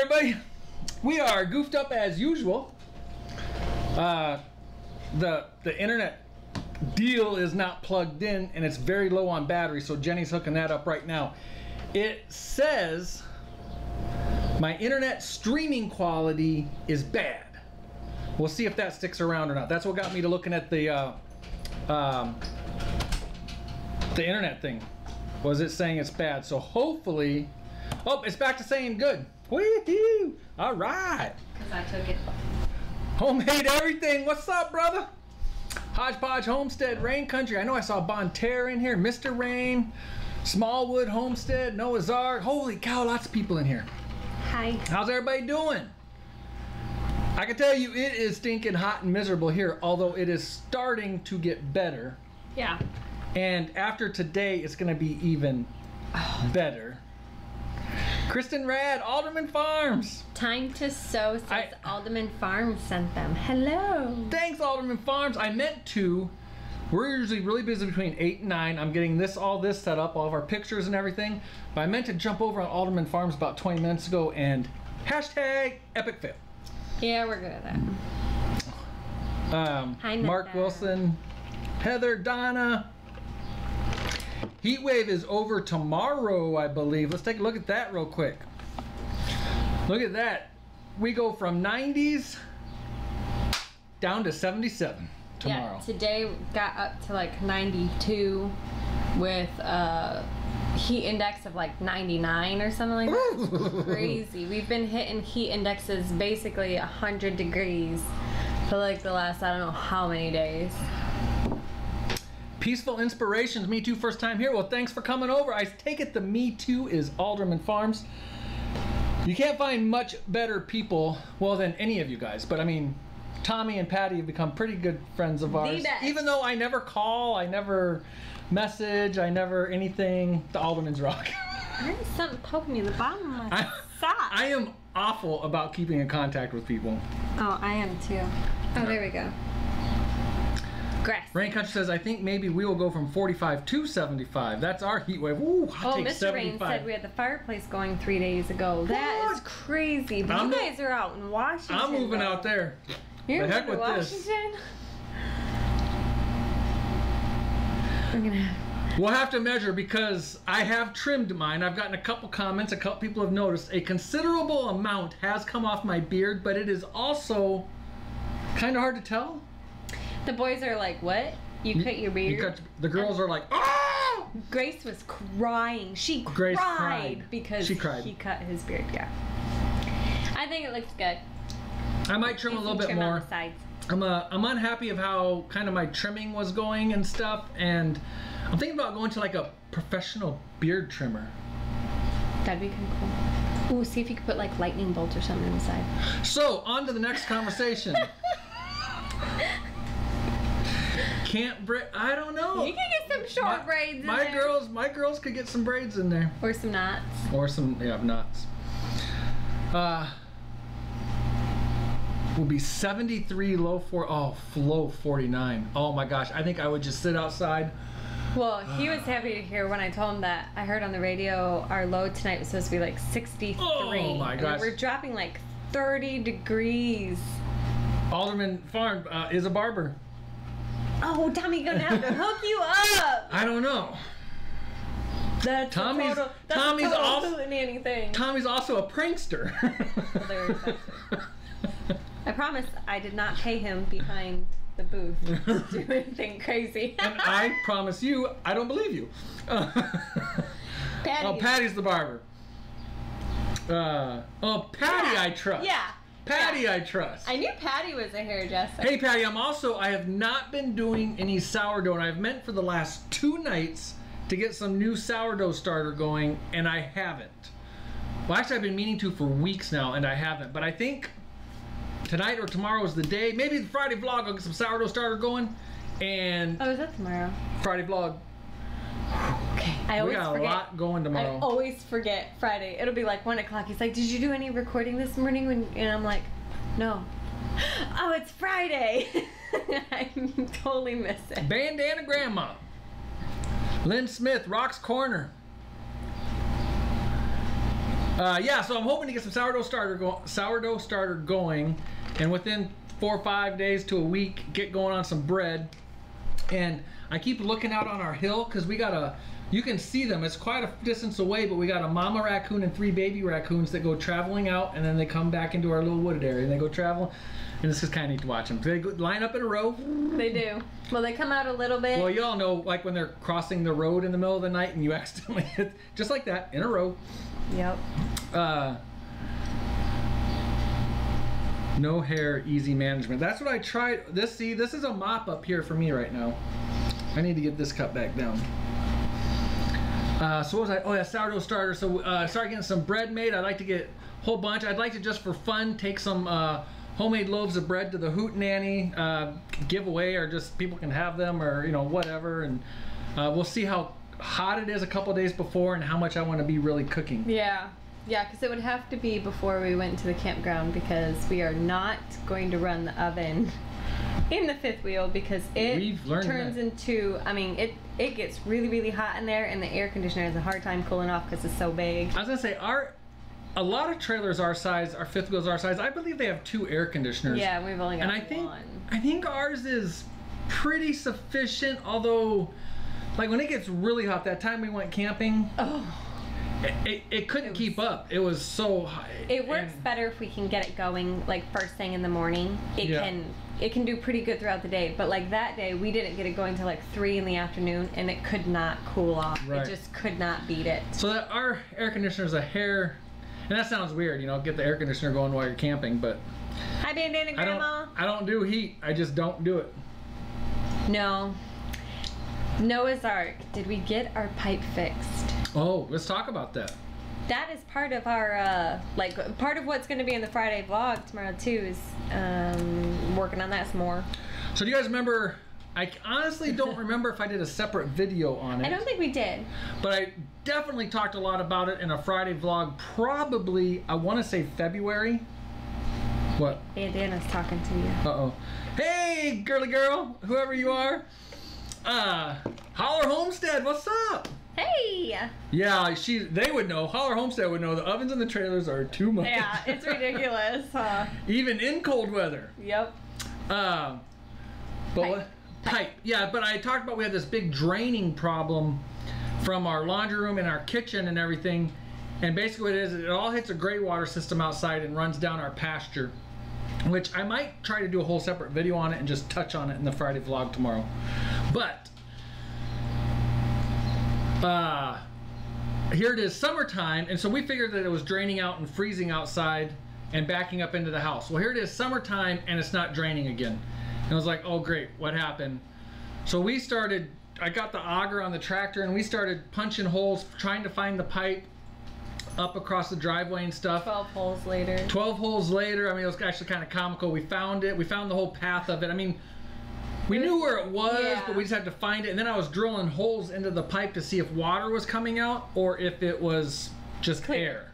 everybody, we are goofed up as usual. The internet deal is not plugged in and it's very low on battery, so Jenny's hooking that up right now. It says my internet streaming quality is bad. We'll see if that sticks around or not. That's what got me to looking at the internet thing. Was it saying it's bad? So hopefully, oh, it's back to saying good. Woo-hoo! All right. Because I took it. Homemade everything. What's up, brother? Hodgepodge Homestead, Rain Country. I know I saw Bonne Terre in here. Mr. Rain, Smallwood Homestead, Noah's Ark. Holy cow, lots of people in here. Hi. How's everybody doing? I can tell you it is stinking hot and miserable here, although it is starting to get better. Yeah. And after today, it's going to be even better. Kristin RAD, Alderman Farms. Time to sow says Alderman Farms sent them. Hello. Thanks, Alderman Farms. I meant to. We're usually really busy between 8 and 9. I'm getting all this set up, all of our pictures and everything. But I meant to jump over on Alderman Farms about 20 minutes ago and hashtag epic fail. Yeah, we're good at that. Hi, Mark Nunda. Wilson, Heather, Donna. Heat wave is over tomorrow, I believe. Let's take a look at that real quick. Look at that. We go from 90s down to 77 tomorrow. Yeah, today got up to like 92 with a heat index of like 99 or something like that. Crazy. We've been hitting heat indexes basically 100 degrees for like the last I don't know how many days. Peaceful Inspirations, Me Too, first time here. Well, thanks for coming over. I take it the Me Too is Alderman Farms. You can't find much better people, well, than any of you guys. But I mean, Tommy and Patty have become pretty good friends of ours. Even though I never call, I never message, I never anything, the Alderman's rock. There's something poking me in the bottom of my sock. I am awful about keeping in contact with people. Oh, I am too. Oh, there we go. Grass. Rain Country says, I think maybe we will go from 45 to 75. That's our heat wave. Ooh, I'll take Mr. 75. Rain said we had the fireplace going 3 days ago. That is crazy. But you guys are out in Washington. I'm moving out there. You're the heck with Washington? this. We're gonna We'll have to measure because I have trimmed mine. I've gotten a couple comments. A couple people have noticed a considerable amount has come off my beard, but it is also kind of hard to tell. The boys are like, what? You cut your beard? The girls are like, oh! Grace was crying. She cried because he cut his beard. Yeah. I think it looks good. I might trim a little bit more. On the sides. I'm unhappy of how kind of my trimming was going and stuff, and I'm thinking about going to like a professional beard trimmer. That'd be kind of cool. Ooh, see if you could put like lightning bolts or something on the side. So, on to the next conversation. I don't know. You can get some short braids in my there. My girls could get some braids in there. Or some knots. Or some, knots. Will be 73, low 49. Oh my gosh, I think I would just sit outside. Well, he was happy to hear when I told him that I heard on the radio our low tonight was supposed to be like 63. Oh my gosh. And we're dropping like 30 degrees. Alderman Farm is a barber. Oh, Tommy's gonna have to hook you up. I don't know. That's Tommy's a total Hootenanny thing. Tommy's also a prankster. I promise I did not pay him behind the booth to do anything crazy. And I promise you, I don't believe you. Patty's the barber. Patty, I trust. Yeah. Patty, I trust. I knew Patty was a hairdresser. Hey, Patty, I have not been doing any sourdough, and I've meant for the last 2 nights to get some new sourdough starter going, and I haven't. Well, actually, I've been meaning to for weeks now, and I haven't. But I think tonight or tomorrow is the day. Maybe the Friday vlog, I'll get some sourdough starter going. And oh, is that tomorrow? Friday vlog. Okay, we got a lot going tomorrow. I always forget Friday. It'll be like 1 o'clock. He's like, did you do any recording this morning? And I'm like, no. Oh, it's Friday. I totally miss it. Bandana Grandma. Lynn Smith, Rock's Corner. Yeah, so I'm hoping to get some sourdough starter going, and within 4 or 5 days to a week, get going on some bread. And I keep looking out on our hill because we got you can see them. It's quite a distance away, but we got a mama raccoon and 3 baby raccoons that go traveling out, and then they come back into our little wooded area, and they go travel. And this is kind of neat to watch them. They line up in a row. They do. Well, they come out a little bit. Well, you all know, like when they're crossing the road in the middle of the night and you accidentally hit, just like that, in a row. Yep. No hair, easy management. That's what I tried. This is a mop up here for me right now. I need to get this cut back down. So what was I? Oh yeah, sourdough starter. So start getting some bread made. I'd like to get a whole bunch. I'd like to just for fun take some homemade loaves of bread to the Hootenanny giveaway, or just people can have them, or whatever. And we'll see how hot it is a couple days before and how much I want to be really cooking. Yeah, because it would have to be before we went to the campground, because we are not going to run the oven in the fifth wheel, because it turns into, I mean, it gets really, really hot in there, and the air conditioner has a hard time cooling off because it's so big. I was gonna say, a lot of trailers our size, our fifth wheels our size, I believe they have 2 air conditioners. Yeah, we've only got one. I think ours is pretty sufficient, although, like when it gets really hot, that time we went camping, it couldn't keep up. It was so high. It works better if we can get it going like first thing in the morning. It can do pretty good throughout the day, but like that day we didn't get it going till like 3 in the afternoon, and it could not cool off. Right. It just could not beat it. So that our air conditioner is a hair, and that sounds weird, get the air conditioner going while you're camping, but hi Bandana Grandma. I don't do heat. I just don't do it. No. Noah's Ark. Did we get our pipe fixed? Oh, let's talk about that. That is part of our, part of what's going to be in the Friday vlog tomorrow too, is working on that some more. So do you guys remember, I honestly don't remember if I did a separate video on it. I don't think we did. But I definitely talked a lot about it in a Friday vlog, probably, I want to say February. What? Bandana's talking to you. Uh-oh. Hey, girly girl, whoever you are. Holler Homestead, what's up? Hey! Yeah, they would know. Holler Homestead would know. The ovens in the trailers are too much. Yeah, it's ridiculous. Even in cold weather. Yep. Pipe. Yeah, but I talked about we had this big draining problem from our laundry room and our kitchen and everything. And basically what it is, it all hits a gray water system outside and runs down our pasture, which I might try to do a whole separate video on it and just touch on it in the Friday vlog tomorrow. But here it is, summertime, and so we figured that it was draining out and freezing outside and backing up into the house. Well, here it is, summertime, and it's not draining again. And I was like, oh great, what happened? So I got the auger on the tractor, and we started punching holes, trying to find the pipe up across the driveway and stuff. 12 holes later. 12 holes later, I mean, it was actually kind of comical. We found it, we found the whole path of it. I mean, we knew where it was, but we just had to find it. And then I was drilling holes into the pipe to see if water was coming out or if it was just air.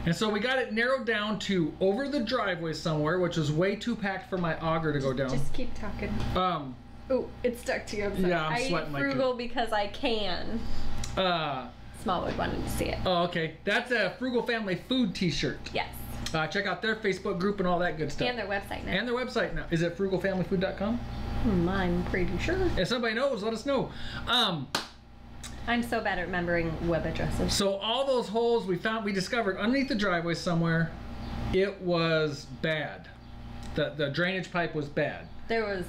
And so we got it narrowed down to over the driveway somewhere, which was way too packed for my auger to go down. Just keep talking. Oh, it's stuck to you. I'm sorry. Yeah, I'm sweating. I eat frugal because I can. Smallwood wanted to see it. Oh, okay. That's a Frugal Family Food t-shirt. Yes. Check out their Facebook group and all that good stuff. And their website now. And their website now. Is it frugalfamilyfood.com? I'm pretty sure. If somebody knows, let us know. I'm so bad at remembering web addresses. So all those holes we discovered underneath the driveway somewhere, it was bad. The drainage pipe was bad. There was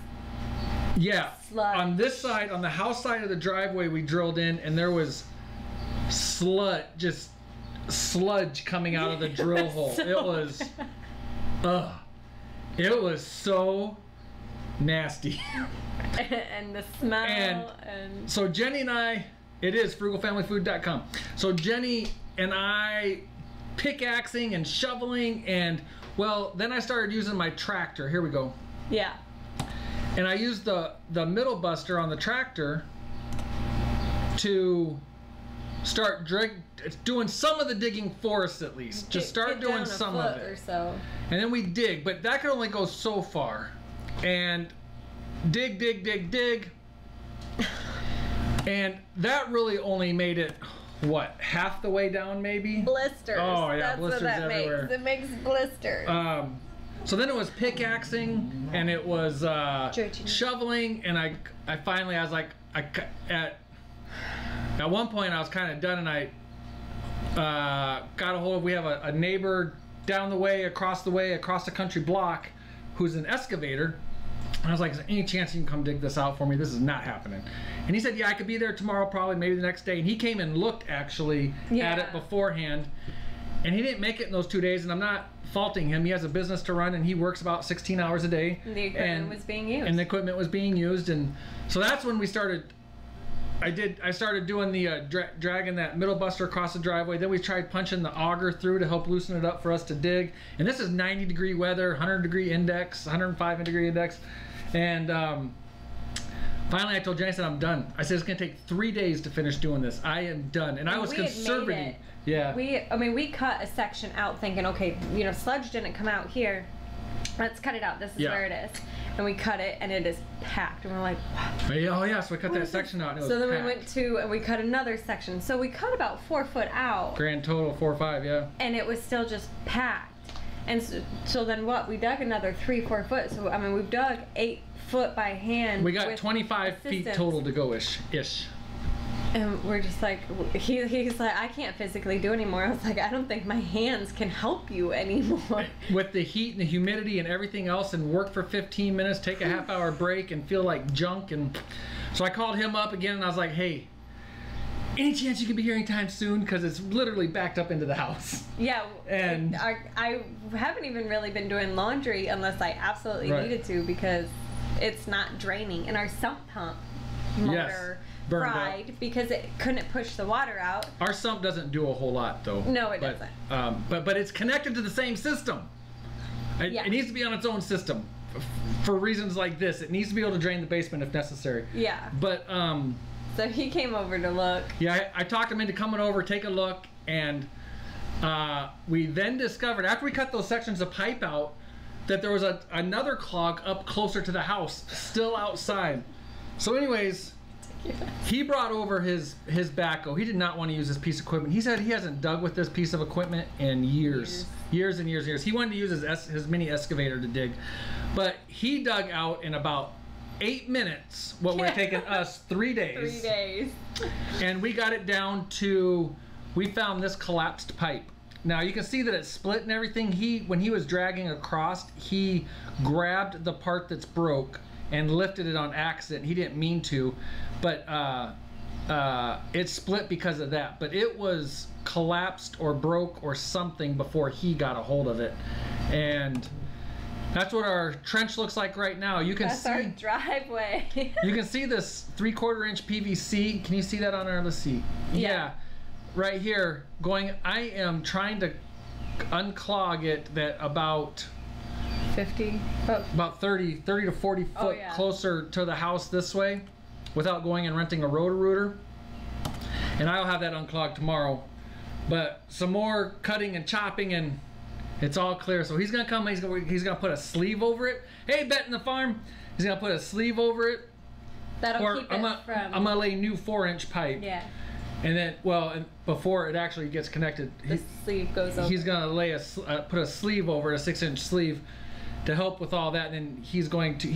sludge. On this side, on the house side of the driveway, we drilled in, and there was sludge coming out of the drill hole. It was so nasty. And the smell. And so Jenny and I, it is frugalfamilyfood.com. So Jenny and I pickaxing and shoveling, and well, then I started using my tractor. Here we go. Yeah. And I used the middle buster on the tractor to start doing some of the digging for us, at least. Just start doing some of it. Or so. And then we dig, but that could only go so far. And dig. And that really only made it what, half the way down maybe? Blisters. Oh yeah, That's blisters what that everywhere. makes. It makes blisters. So then it was pickaxing, and it was shoveling, and I finally, I was like, at one point I was kind of done, and I got a hold of, we have a neighbor down the way, across the country block, who's an excavator. And I was like, is there any chance you can come dig this out for me? This is not happening. And he said, yeah, I could be there tomorrow, probably, maybe the next day. And he came and looked actually at it beforehand. And he didn't make it in those 2 days, and I'm not faulting him. He has a business to run, and he works about 16 hours a day. And the equipment was being used. And the equipment was being used. And so that's when we started. I started doing the dragging that middle buster across the driveway. Then we tried punching the auger through to help loosen it up for us to dig. And this is 90-degree weather, 100-degree index, 105-degree index. And finally I told Jenny, I said, I'm done. I said, it's going to take 3 days to finish doing this. I am done. And I was conservative. Yeah. We cut a section out thinking, okay, you know, sludge didn't come out here. Let's cut it out. This is where it is. And we cut it, and it is packed. And we're like, what? Oh yeah, so we cut that section out. And it was so then packed. we went to, and we cut another section. So we cut about 4 foot out. Grand total 4 or 5, yeah. And it was still just packed. And so then what? We dug another 3-4 foot. So I mean, we've dug 8 foot by hand. We got 25 feet total to go ish. And we're just like, he's like, I can't physically do anymore. I was like, I don't think my hands can help you anymore. With the heat and the humidity and everything else, and work for 15 minutes, take a half-hour break, and feel like junk. And so I called him up again, and I was like, hey, any chance you could be here anytime soon? Because it's literally backed up into the house. Yeah, and I haven't even really been doing laundry unless I absolutely needed to, because it's not draining. And our sump pump motor fried because it couldn't push the water out. Our sump doesn't do a whole lot though. No, it doesn't. But it's connected to the same system. It needs to be on its own system for reasons like this. It needs to be able to drain the basement if necessary. Yeah. But so he came over to look. Yeah, I talked him into coming over, take a look, and we then discovered, after we cut those sections of pipe out, that there was another clog up closer to the house, still outside. So anyways, he brought over his backhoe. He did not want to use this piece of equipment. He said he hasn't dug with this piece of equipment in years and years and years. He wanted to use his mini excavator to dig, but he dug out in about 8 minutes what would have taken us 3 days. 3 days. And we got it down to, we found this collapsed pipe. Now you can see that it's split and everything. When he was dragging across, he grabbed the part that's broke and lifted it on accident. He didn't mean to, but it split because of that. But it was collapsed or broke or something before he got a hold of it. And that's what our trench looks like right now. You can see our driveway. You can see this 3/4 inch PVC. Can you see that on our, let's see. Yeah. Right here going, I am trying to unclog it that about 50, about 30 to 40 foot closer to the house this way without going and renting a rotor-rooter. And I'll have that unclogged tomorrow. But some more cutting and chopping, and it's all clear. So he's gonna come, he's gonna put a sleeve over it. Hey, Bet in the Farm, he's gonna put a sleeve over it. That'll keep it I'm gonna lay new 4-inch pipe. Yeah. And then, and before it actually gets connected, the sleeve goes over. He's gonna lay put a sleeve over it, a 6-inch sleeve, to help with all that. And then he's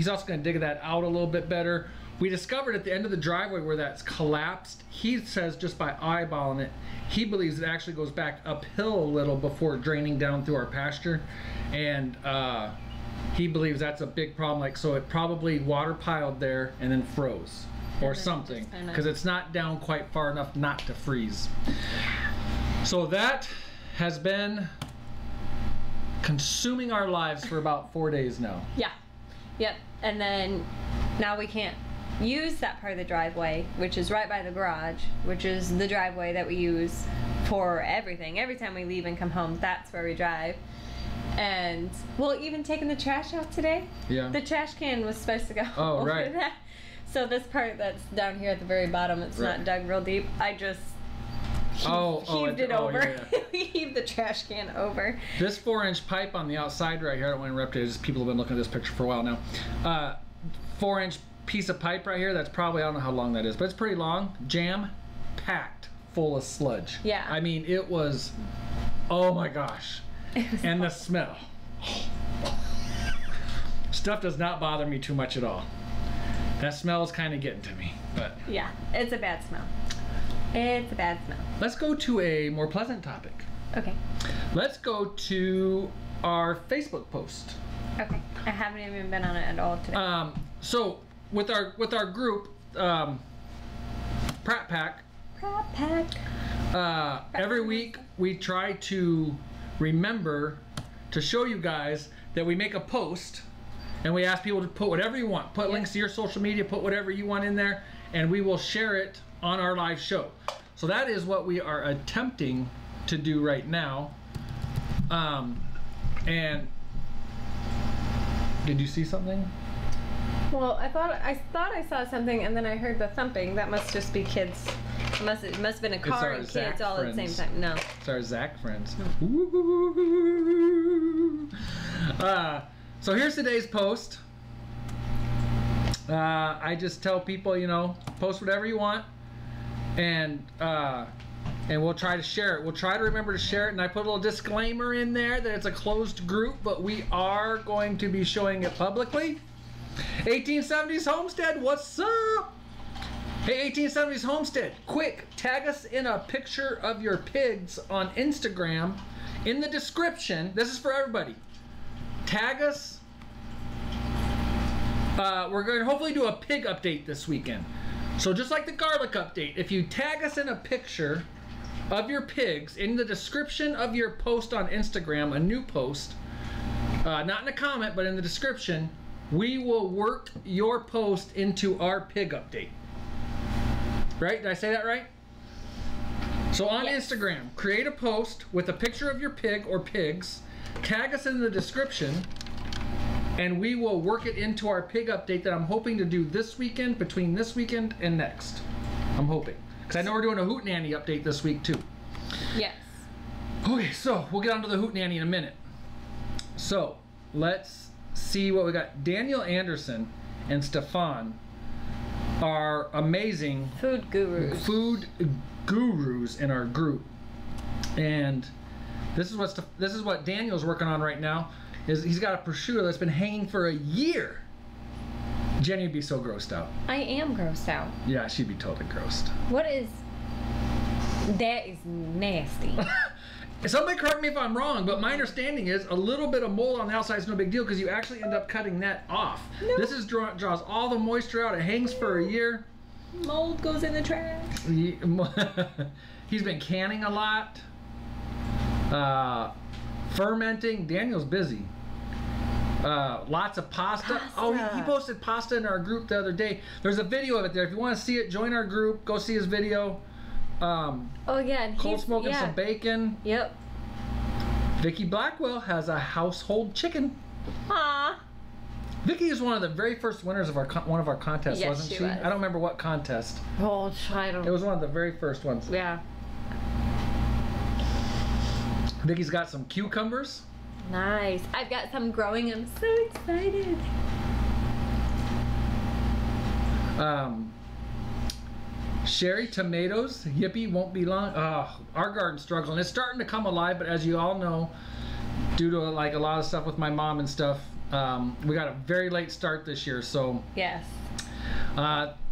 also gonna dig that out a little bit better. We discovered at the end of the driveway where that's collapsed, he says just by eyeballing it, he believes it actually goes back uphill a little before draining down through our pasture. And he believes that's a big problem. Like, so it probably water piled there and then froze or something, because it's not down quite far enough not to freeze. So that has been consuming our lives for about 4 days now. Yeah. Yep. And then now we can't use that part of the driveway, which is right by the garage, which is the driveway that we use for everything. Every time we leave and come home, that's where we drive. And well, even taking the trash out today, the trash can was supposed to go over that. So this part that's down here at the very bottom, it's not dug real deep. I just heaved it over. We heaved the trash can over. This 4-inch pipe on the outside right here, I don't want to interrupt you, people have been looking at this picture for a while now. 4-inch piece of pipe right here, that's probably, I don't know how long that is, but it's pretty long, jam packed full of sludge. Yeah. I mean, it was, oh my gosh. And the smell. Stuff does not bother me too much at all. That smell is kind of getting to me, but. Yeah, it's a bad smell. It's a bad smell. Let's go to a more pleasant topic. Okay. Let's go to our Facebook post. Okay. I haven't even been on it at all today. So with our group, Pratt Pack. Pratt Pack. Every week we try to remember to show you guys that we make a post and we ask people to put whatever you want. Put links to your social media, put whatever you want in there, and we will share it on our live show. So that is what we are attempting to do right now. And did you see something? Well, I thought I saw something, and then I heard the thumping. That must just be kids. It must have been a car and Zach kids all friends. at the same time. No. It's our Zach friends. So here's today's post. I just tell people, you know, post whatever you want, and we'll try to share it. We'll try to remember to share it, and I put a little disclaimer in there that it's a closed group, but we are going to be showing it publicly. 1870s Homestead, what's up? Hey, 1870s Homestead, quick, tag us in a picture of your pigs on Instagram in the description. This is for everybody. Tag us. We're going to hopefully do a pig update this weekend. So just like the garlic update, if you tag us in a picture of your pigs in the description of your post on Instagram, a new post, not in a comment, but in the description, we will work your post into our pig update. Right? Did I say that right? So on Instagram, create a post with a picture of your pig or pigs, tag us in the description, and we will work it into our pig update that I'm hoping to do this weekend, between this weekend and next. I'm hoping. Because I know we're doing a Hootenanny update this week too. Yes. Okay, so we'll get on to the Hootenanny in a minute. So, let's see what we got. Daniel Anderson and Stefan are amazing Food gurus in our group, and this is what Daniel's working on right now. Is he's got a prosciutto that's been hanging for a year. Jenny would be so grossed out. I am grossed out. Yeah, she'd be totally grossed. What is that? Is nasty. Somebody correct me if I'm wrong, but my understanding is a little bit of mold on the outside is no big deal because you actually end up cutting that off. No. This is draws all the moisture out. It hangs for a year. Mold goes in the trash. He's been canning a lot. Fermenting. Daniel's busy. Lots of pasta. Oh, he posted pasta in our group the other day. There's a video of it there. If you want to see it, join our group. Go see his video. Oh yeah, and cold smoking some bacon. Yep. Vicky Blackwell has a household chicken. Aww. Vicky is one of the very first winners of one of our contests, yes, wasn't she? Was. I don't remember what contest. Oh, I don't. It was one of the very first ones. Yeah. Vicky's got some cucumbers. Nice. I've got some growing. I'm so excited. Sherry tomatoes, yippee, won't be long. Our garden's struggling. It's starting to come alive, but as you all know, due to like a lot of stuff with my mom and stuff, we got a very late start this year. So yes.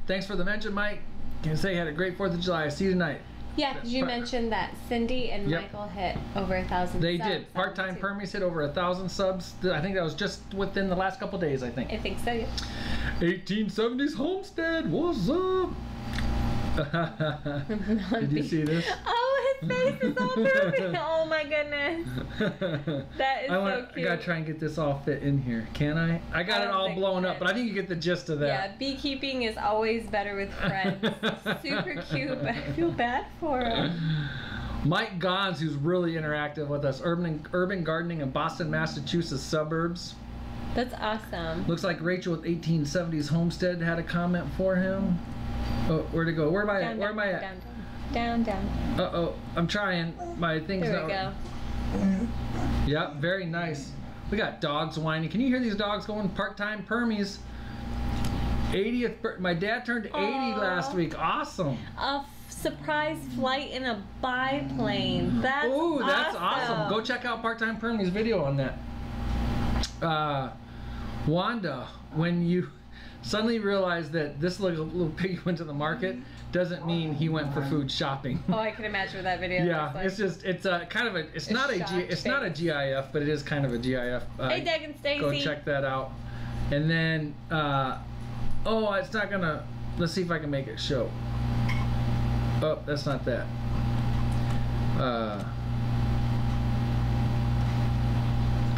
Thanks for the mention, Mike. Can you say you had a great 4th of July? See you tonight. Yeah, because you mentioned that Cindy and Michael hit over 1,000 They subs. did. Part-time Permies hit over 1,000 subs. I think that was just within the last couple days, I think. I think so, yeah. 1870s Homestead, what's up? Did you see this? Oh, his face is all perfect. Oh my goodness. That is so cute. I gotta try and get this all fit in here. Can I? I got it all blown up, but I think you get the gist of that. Yeah, beekeeping is always better with friends. Super cute, but I feel bad for him. Mike Gons, who's really interactive with us, urban gardening in Boston, Massachusetts suburbs. That's awesome. Looks like Rachel with 1870s Homestead had a comment for him. Oh, where'd it go? Where am I at? Where am I at? Down. Uh-oh, I'm trying. My thing's there we not... go. Yep, very nice. We got dogs whining. Can you hear these dogs going? Part-time Permies. 80th, my dad turned 80 last week. Awesome. A surprise flight in a biplane. That's Ooh, that's awesome. awesome. Go check out Part-Time Permie's video on that. Wanda, when you suddenly realize that this little pig went to the market, doesn't mean he went for food shopping. Oh, I can imagine what that video Yeah, looks like. it's just kind of a it's not a GIF, but it is kind of a GIF. Hey, Doug and Stacy. Go check that out. And then oh, it's not gonna. Let's see if I can make it show. Oh, that's not that.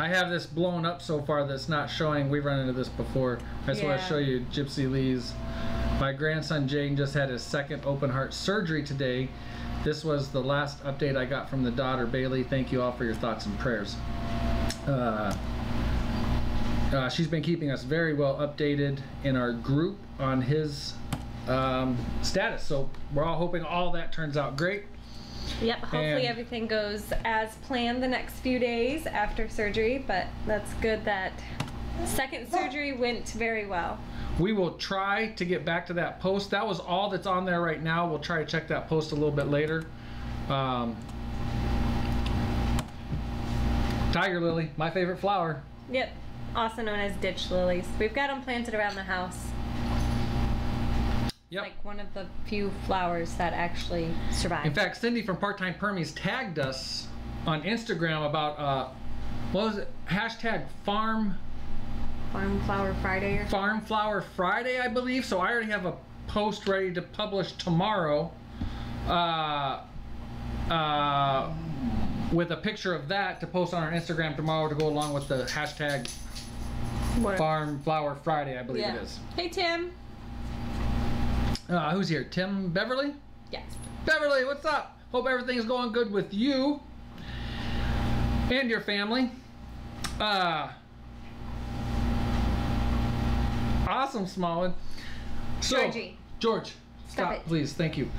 I have this blown up so far that's not showing. We've run into this before. I just want to show you Gypsy Lee's. My grandson Jane just had his second open heart surgery today. This was the last update I got from the daughter, Bailey. Thank you all for your thoughts and prayers. She's been keeping us very well updated in our group on his status. So we're all hoping all that turns out great. Yep, hopefully everything goes as planned the next few days after surgery, but that's good that second surgery went very well. We will try to get back to that post. That was all that's on there right now. We'll try to check that post a little bit later. Tiger lily, my favorite flower. Yep, also known as ditch lilies. We've got them planted around the house. Yep. Like one of the few flowers that actually survive. In fact, Cindy from Part-Time Permies tagged us on Instagram about, what was it? Hashtag Farm Flower Friday or something? Farm Flower Friday, I believe. So I already have a post ready to publish tomorrow with a picture of that to post on our Instagram tomorrow to go along with the hashtag Farm Flower Friday, I believe it is. Hey, Tim. Who's here? Tim Beverly? Yes. Beverly, what's up? Hope everything's going good with you and your family. Awesome, Smallwood. So, George, stop it. please. Thank you.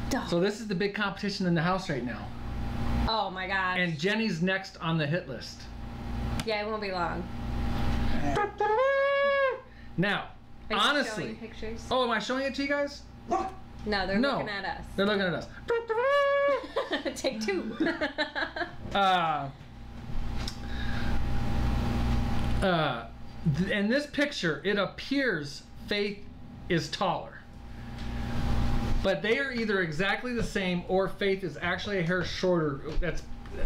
Duh. So this is the big competition in the house right now. Oh my gosh. And Jenny's next on the hit list. Yeah, it won't be long. Now, Are you honestly. showing pictures? Oh, am I showing it to you guys? No, they're looking at us. They're looking at us. Take two. In this picture, it appears Faith is taller. But they are either exactly the same or Faith is actually a hair shorter.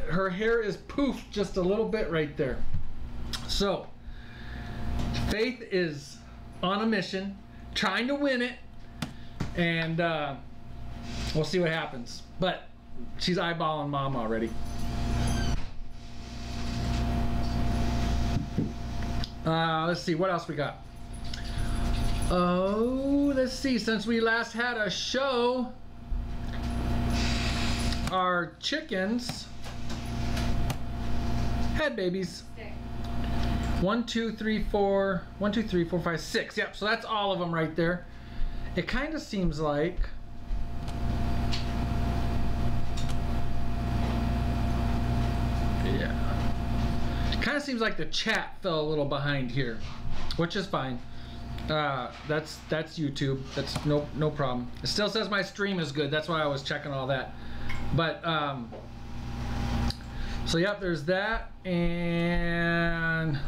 Her hair is poofed just a little bit right there. So, Faith is on a mission, trying to win it, and we'll see what happens. But she's eyeballing Mom already. Let's see, what else we got? Oh, let's see, since we last had a show, our chickens had babies. 1, 2, 3, 4, 1, 2, 3, 4, 5, 6. Yep, so that's all of them right there. It kind of seems like kind of seems like the chat fell a little behind here, which is fine. That's YouTube. That's no problem. It still says my stream is good. That's why I was checking all that. But so yep, there's that. And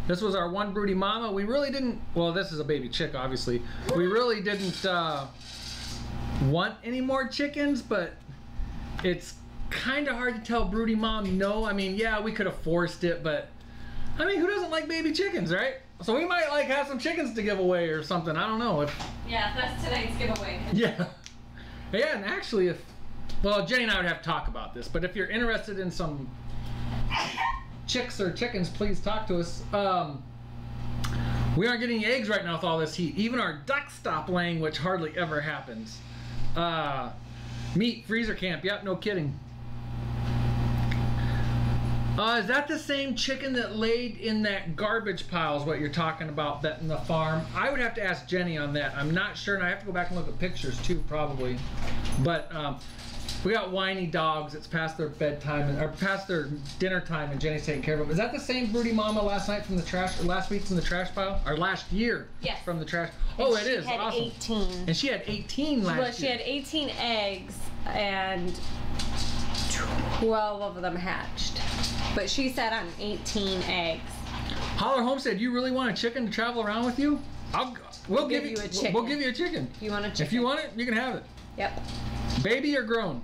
this was our one broody mama. We really didn't. Well, this is a baby chick, obviously. We really didn't want any more chickens, but it's kind of hard to tell broody mom no. I mean, yeah, we could have forced it, but I mean, who doesn't like baby chickens, right? So we might like have some chickens to give away or something. I don't know. Yeah, that's tonight's giveaway. Yeah. Yeah, and actually well, Jenny and I would have to talk about this, but if you're interested in some chicks or chickens, please talk to us. We aren't getting eggs right now with all this heat. Even our ducks stop laying, which hardly ever happens. Meat freezer camp. Yep, no kidding. Is that the same chicken that laid in that garbage pile is what you're talking about, that in the farm? I would have to ask Jenny on that. I'm not sure, and I have to go back and look at pictures too, probably. But We got whiny dogs. It's past their bedtime or past their dinner time, and Jenny's taking care of them. Is that the same broody mama last night from the trash, or last week from the trash pile, or last year? Yes. From the trash. Oh, it is. She had awesome. 18. And she had 18 last year. Well, she had 18 eggs, and 12 of them hatched. But she sat on 18 eggs. Holler Homestead, you really want a chicken to travel around with you? We'll give you a chicken. We'll give you a chicken. If you want a chicken. If you want it, you can have it. Yep. Baby or grown?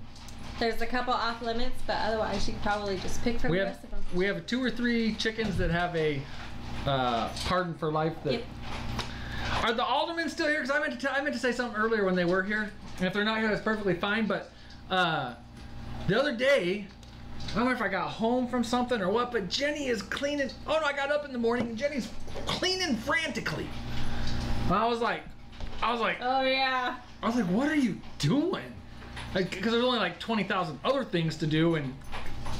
There's a couple off limits, but otherwise you can probably just pick from the rest of them. We have 2 or 3 chickens that have a pardon for life. That Yep. Are the aldermen still here? Because I meant to say something earlier when they were here, and if they're not here, that's perfectly fine. But the other day, I don't know if I got home from something or what, but Jenny is cleaning. Oh no, I got up in the morning and Jenny's cleaning frantically. I was like, Oh yeah. I was like, what are you doing? Because there's only like 20,000 other things to do, and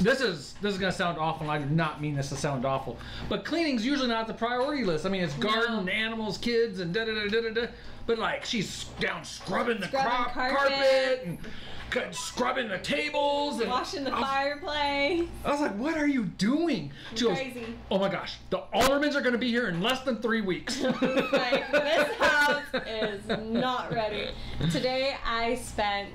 this is gonna sound awful. And I do not mean this to sound awful, but cleaning's usually not the priority list. I mean, it's garden, animals, kids, and da da da da da. But like, she's down scrubbing the carpet and scrubbing the tables and washing the fireplace. I was like, what are you doing? She goes, crazy. oh my gosh, the aldermans are gonna be here in less than 3 weeks. Like, this house is not ready. Today I spent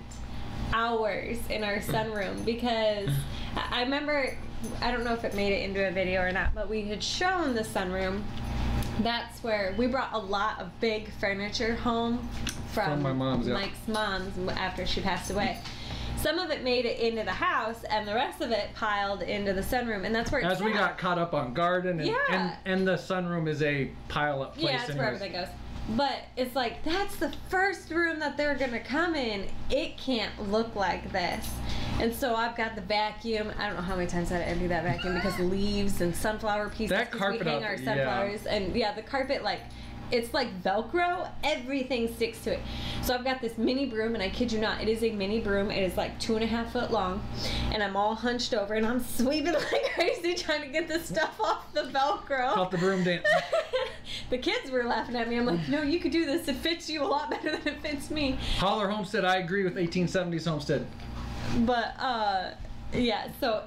hours in our sunroom because I remember, I don't know if it made it into a video or not, but we had shown the sunroom. That's where we brought a lot of big furniture home from my mom's, yeah. Mike's mom's after she passed away. Some of it made it into the house, and the rest of it piled into the sunroom, and that's where it's As we got caught up on garden, and, Yeah. and the sunroom is a pile-up place. Yeah, that's where everything goes. But it's like, that's the first room that they're gonna come in. It can't look like this. And so I've got the vacuum. I don't know how many times I had to empty that vacuum because leaves and sunflower pieces. That carpet we hang out our there, sunflowers. And yeah, the carpet, like, it's like Velcro. Everything sticks to it. So I've got this mini broom, and I kid you not, it is a mini broom. It is like 2.5 foot long, and I'm all hunched over, and I'm sweeping like crazy trying to get this stuff off the Velcro. Called the broom dance. The kids were laughing at me. I'm like, no, you could do this. It fits you a lot better than it fits me. Holler Homestead, I agree with 1870s Homestead. But yeah, so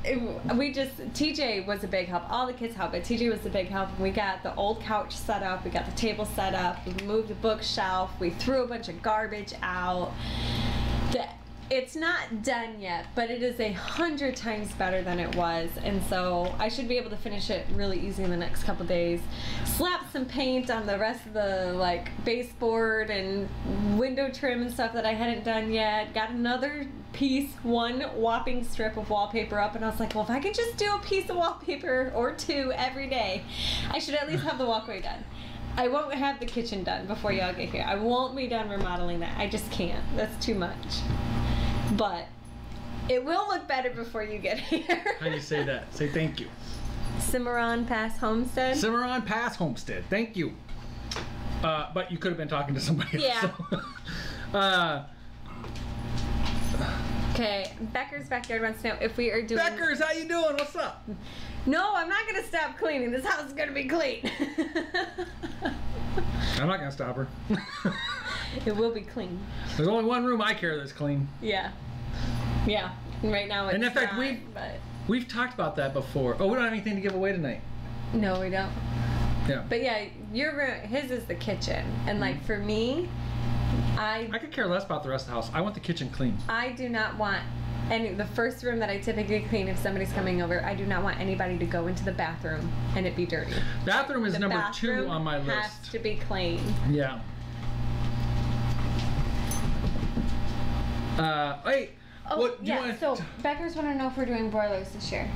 TJ was a big help. All the kids helped, but TJ was a big help. We got the old couch set up. We got the table set up. We moved the bookshelf. We threw a bunch of garbage out. It's not done yet, but it is 100 times better than it was, and so I should be able to finish it really easy in the next couple days. Slap some paint on the rest of the like baseboard and window trim and stuff that I hadn't done yet. Got another piece, one whopping strip of wallpaper up, and I was like, well, if I could just do a piece of wallpaper or 2 every day, I should at least have the walkway done. I won't have the kitchen done before y'all get here. I won't be done remodeling that. I just can't. That's too much. But it will look better before you get here. How do you say that? Say thank you. Cimarron Pass Homestead. Cimarron Pass Homestead. Thank you. But you could have been talking to somebody else. Yeah. Okay, Becker's Backyard wants to know if we are doing... Becker's, how you doing? What's up? No, I'm not going to stop cleaning. This house is going to be clean. I'm not going to stop her. It will be clean. There's only one room I care that's clean. Yeah. Yeah. Right now it's And in fact, not, but... we've talked about that before. Oh, we don't have anything to give away tonight. No, we don't. Yeah. But yeah, your room, his is the kitchen. And like for me, I could care less about the rest of the house. I want the kitchen clean. I do not want the first room that I typically clean if somebody's coming over, I do not want anybody to go into the bathroom and it be dirty. Bathroom is number 2 on my list. Has to be clean. Yeah. Wait. Oh, what, do you yeah, so Beckers want to know if we're doing broilers this year.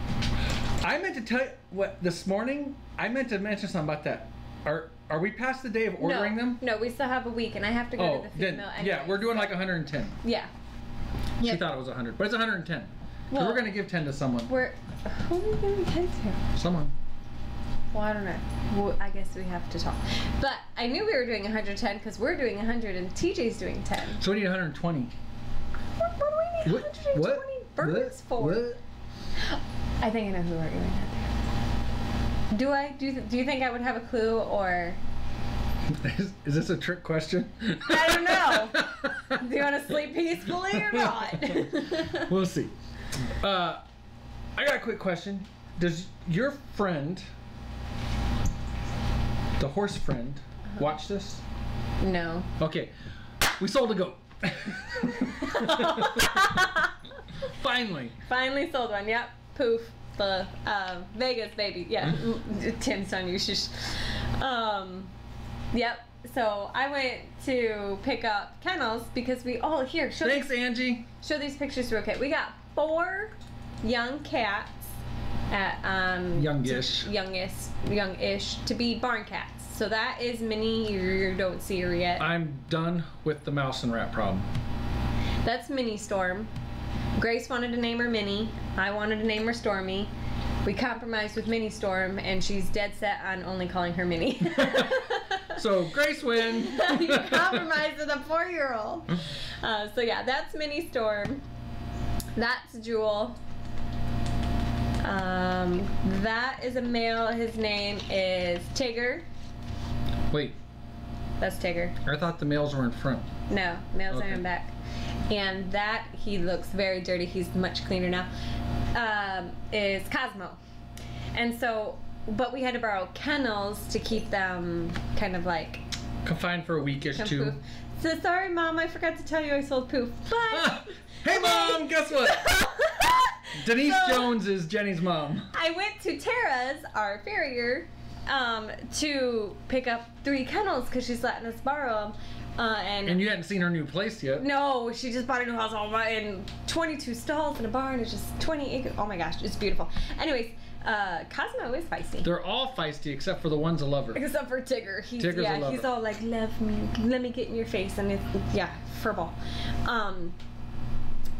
I meant to tell you what this morning. I meant to mention something about that. Are we past the day of ordering them? No, we still have a week, and I have to go to the female. Yeah, we're doing like 110. Yeah. She thought it was 100, but it's 110. Well, we're gonna give 10 to someone. Who are we giving 10 to? Someone. Well, I don't know. Well, I guess we have to talk. But I knew we were doing 110 because we're doing 100 and TJ's doing 10. So we need 120. What do we need 120 birds for? What? I think I know who we're doing that. Do you think I would have a clue, or Is this a trick question? I don't know. Do you want to sleep peacefully or not? We'll see. I got a quick question. Does your friend, the horse friend, watch this? No. Okay. We sold a goat. Finally. Finally sold one. Yep. Poof. The Vegas baby. Yeah. Tim's on you. Shush. Yep. So I went to pick up kennels because we here. Thanks, Angie. Show these pictures real quick. We got 4 young cats at youngish to be barn cats. So that is Minnie. You don't see her yet. I'm done with the mouse and rat problem. That's Minnie Storm. Grace wanted to name her Minnie. I wanted to name her Stormy. We compromised with Minnie Storm, and she's dead set on only calling her Minnie. So Grace win. You compromised with a 4-year-old. So yeah, that's Minnie Storm. That's Jewel. That is a male. His name is Tigger. Wait. That's Tigger. I thought the males were in front. No, males are in back. And that, he looks very dirty. He's much cleaner now. Is Cosmo. And so, but we had to borrow kennels to keep them kind of like confined for a weekish too. Poof. So sorry, Mom, I forgot to tell you I sold Poof. But hey, Mom, guess what? Denise Jones is Jenny's mom. I went to Terra's, our farrier, to pick up 3 kennels because she's letting us borrow them. And you hadn't seen her new place yet. No, she just bought a new house and 22 stalls and a barn. It's just 20 acres. Oh my gosh, it's beautiful. Anyways, Cosmo is feisty. They're all feisty except for the ones that love her. Except for Tigger. Tigger's a lover. He's all like, love me, let me get in your face. And it's, furball.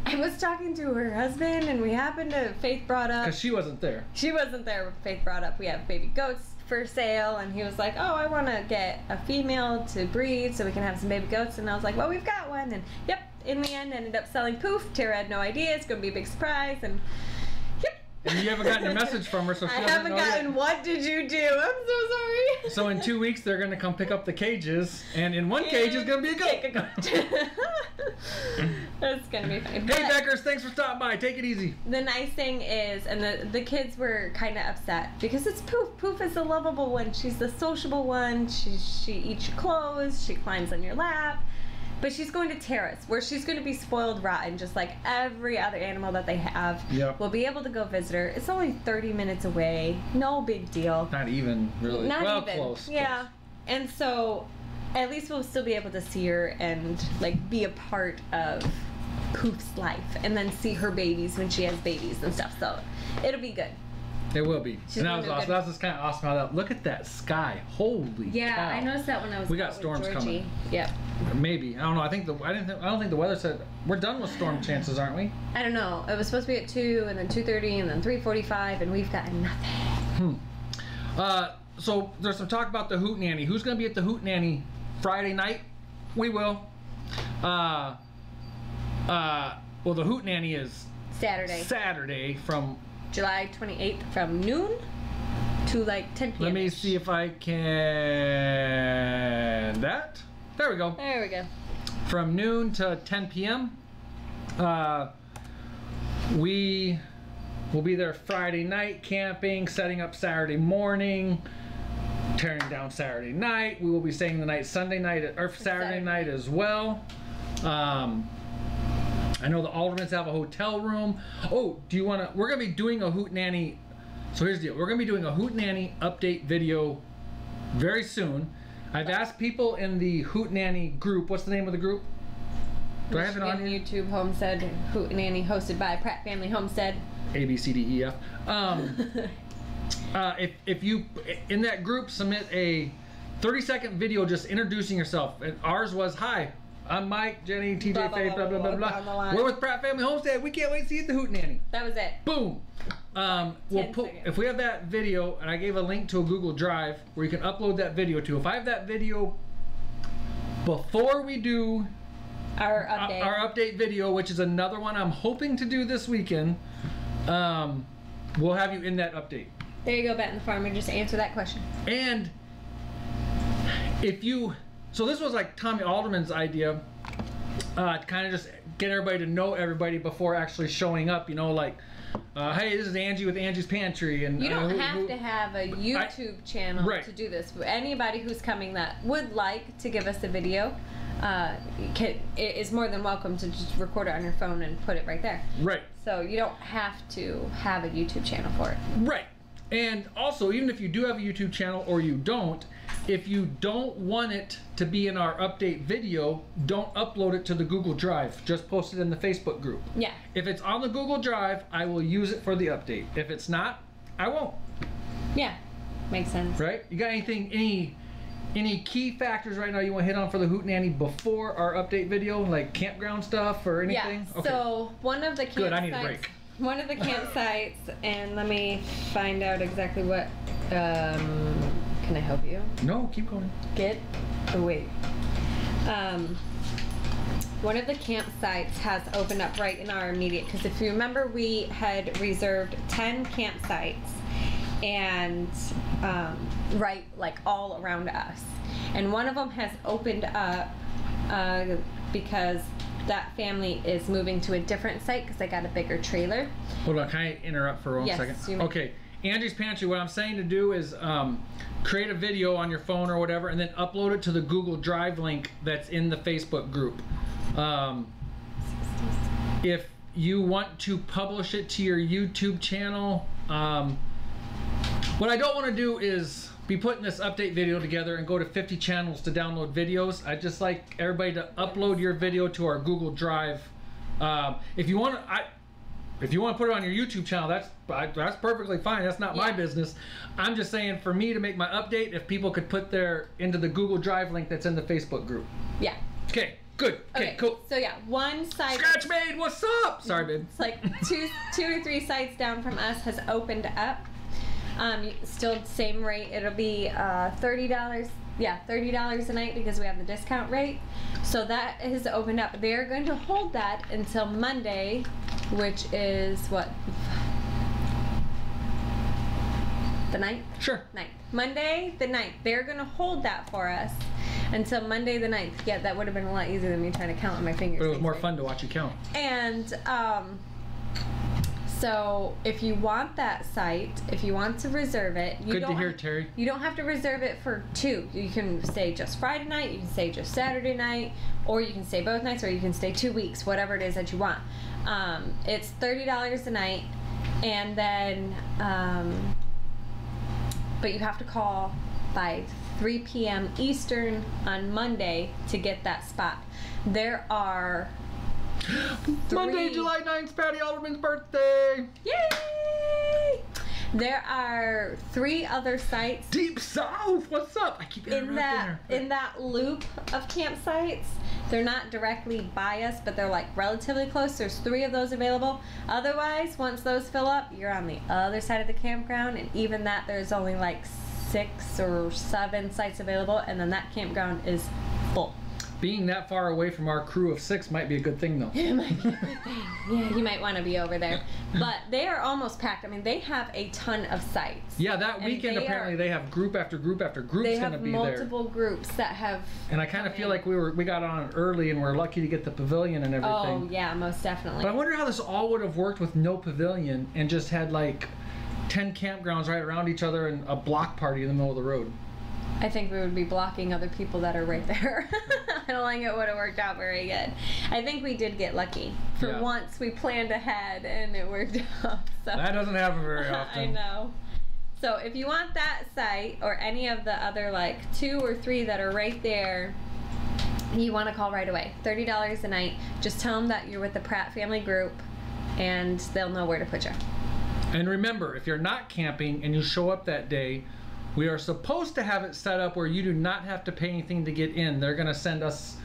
I was talking to her husband and we happened to, Faith brought up. Because she wasn't there. She wasn't there, but Faith brought up we have baby goats for sale, and he was like, oh, I want to get a female to breed so we can have some baby goats. And I was like, well, we've got one. And yep, in the end ended up selling Poof. Terra had no idea. It's going to be a big surprise. And yep. And you haven't gotten a message from her, so she I haven't gotten, what did you do? I'm so sorry. So in 2 weeks, they're going to come pick up the cages, and in one cage is going to be a goat. That's going to be funny. Hey, Beckers, thanks for stopping by. Take it easy. The nice thing is, and the kids were kind of upset, because it's Poof. Poof is the lovable one. She's the sociable one. She eats your clothes. She climbs on your lap. But she's going to Terrace, where she's going to be spoiled rotten, just like every other animal that they have. Yep. We'll be able to go visit her. It's only 30 minutes away. No big deal. Not even, really. Not even. Close. Yeah. Close. And so, at least we'll still be able to see her and, like, be a part of Poof's life. And then see her babies when she has babies and stuff. So, it'll be good. It will be. And that was awesome. That was just kind of awesome. How that, look at that sky. Holy cow. I noticed that when I was. We got storms coming. Yep. Maybe. I don't know. I don't think the weather said we're done with storm chances, aren't we? I don't know. It was supposed to be at 2 and then 2:30 and then 3:45 and we've got nothing. So there's some talk about the Hootenanny. Who's going to be at the Hootenanny Friday night? We will. Well, the Hootenanny is Saturday from July 28th from noon to like 10 p.m. Let me see if I can. There we go. There we go. From noon to 10 p.m. We will be there Friday night camping, setting up Saturday morning, tearing down Saturday night. We will be staying the night Sunday night or Saturday night as well. I know the Aldermans have a hotel room. Oh, do you want to? We're going to be doing a Hootenanny. So here's the deal. We're going to be doing a Hootenanny update video very soon. I've asked people in the Hootenanny group. What's the name of the group? Do I have it on here? YouTube Homestead Hootenanny, hosted by Pratt Family Homestead. A, B, C, D, E, F. If you, in that group, submit a 30-second video just introducing yourself. And ours was, hi, I'm Mike, Jenny, TJ, Faith, blah, blah, blah, blah. We're with Pratt Family Homestead. We can't wait to see you at the Hootenanny. That was it. Boom. We'll put, if we have that video, and I gave a link to a Google Drive where you can upload that video to. If I have that video before we do our update video, which is another one I'm hoping to do this weekend, we'll have you in that update. There you go, Bet and the Farmer. Just answer that question. And so this was like Tommy Alderman's idea, to kind of just get everybody to know everybody before actually showing up, you know, like, hey, this is Angie with Angie's Pantry. And you don't have to have a YouTube channel to do this. Anybody who's coming that would like to give us a video is more than welcome to just record it on your phone and put it right there. Right. So you don't have to have a YouTube channel for it. Right. And also, even if you do have a YouTube channel or you don't, if you don't want it to be in our update video, don't upload it to the Google Drive. Just post it in the Facebook group. Yeah. If it's on the Google Drive, I will use it for the update. If it's not, I won't. Yeah. Makes sense. Right? You got any key factors right now you want to hit on for the Hootenanny before our update video, like campground stuff or anything? Yeah. Okay. So one of the campsites. Good, I need a break. One of the campsites, and let me find out exactly what. Can I help you? No, keep going. Wait. One of the campsites has opened up right in our immediate, because if you remember, we had reserved 10 campsites, and right, like all around us, and one of them has opened up because that family is moving to a different site because they got a bigger trailer. Hold on, can I interrupt for 1 second? Yes, you may. Okay, Angie's Pantry, what I'm saying to do is create a video on your phone or whatever, and then upload it to the Google Drive link that's in the Facebook group. If you want to publish it to your YouTube channel, what I don't want to do is be putting this update video together and go to 50 channels to download videos. I just like everybody to upload your video to our Google Drive. If you want to put it on your YouTube channel, that's perfectly fine. That's not my business. I'm just saying, for me to make my update, if people could put their into the Google Drive link that's in the Facebook group. Yeah. Okay. Good. Okay. Cool. So yeah, one site. Scratch Made, what's up? Sorry, babe. It's like two or three sites down from us has opened up. Still same rate. It'll be $30. Yeah, $30 a night because we have the discount rate. So that has opened up. They're going to hold that until Monday, which is what? The 9th? Sure. 9th. Monday the 9th. They're going to hold that for us until Monday the 9th. Yeah, that would have been a lot easier than me trying to count on my fingers. But it was more fun to watch you count. And so if you want that site, if you want to reserve it, Good to hear, Terry. You don't have to reserve it for 2. You can stay just Friday night, you can stay just Saturday night, or you can stay both nights, or you can stay 2 weeks, whatever it is that you want. It's $30 a night, and then but you have to call by 3 p.m. Eastern on Monday to get that spot. There are Monday, July 9th, Patty Alderman's birthday. Yay! There are 3 other sites. Deep South, what's up? I keep in that loop of campsites. They're not directly by us, but they're like relatively close. There's 3 of those available. Otherwise, once those fill up, you're on the other side of the campground, and even that, there's only like 6 or 7 sites available, and then that campground is full. Being that far away from our crew of 6 might be a good thing, though. It might be a good thing. Yeah, you might want to be over there. But they are almost packed. I mean, they have a ton of sites. Yeah, that weekend apparently they have group after group after group's going to be there. They have multiple groups that have. And I kind of feel like we got on early and we're lucky to get the pavilion and everything. Oh yeah, most definitely. But I wonder how this all would have worked with no pavilion and just had like 10 campgrounds right around each other and a block party in the middle of the road. I think we would be blocking other people that are right there. I don't think it would have worked out very good. I think we did get lucky. For once, we planned ahead and it worked out. So. That doesn't happen very often. I know. So if you want that site or any of the other like 2 or 3 that are right there, you want to call right away. $30 a night. Just tell them that you're with the Pratt family group and they'll know where to put you. And remember, if you're not camping and you show up that day, we are supposed to have it set up where you do not have to pay anything to get in. They're going to send us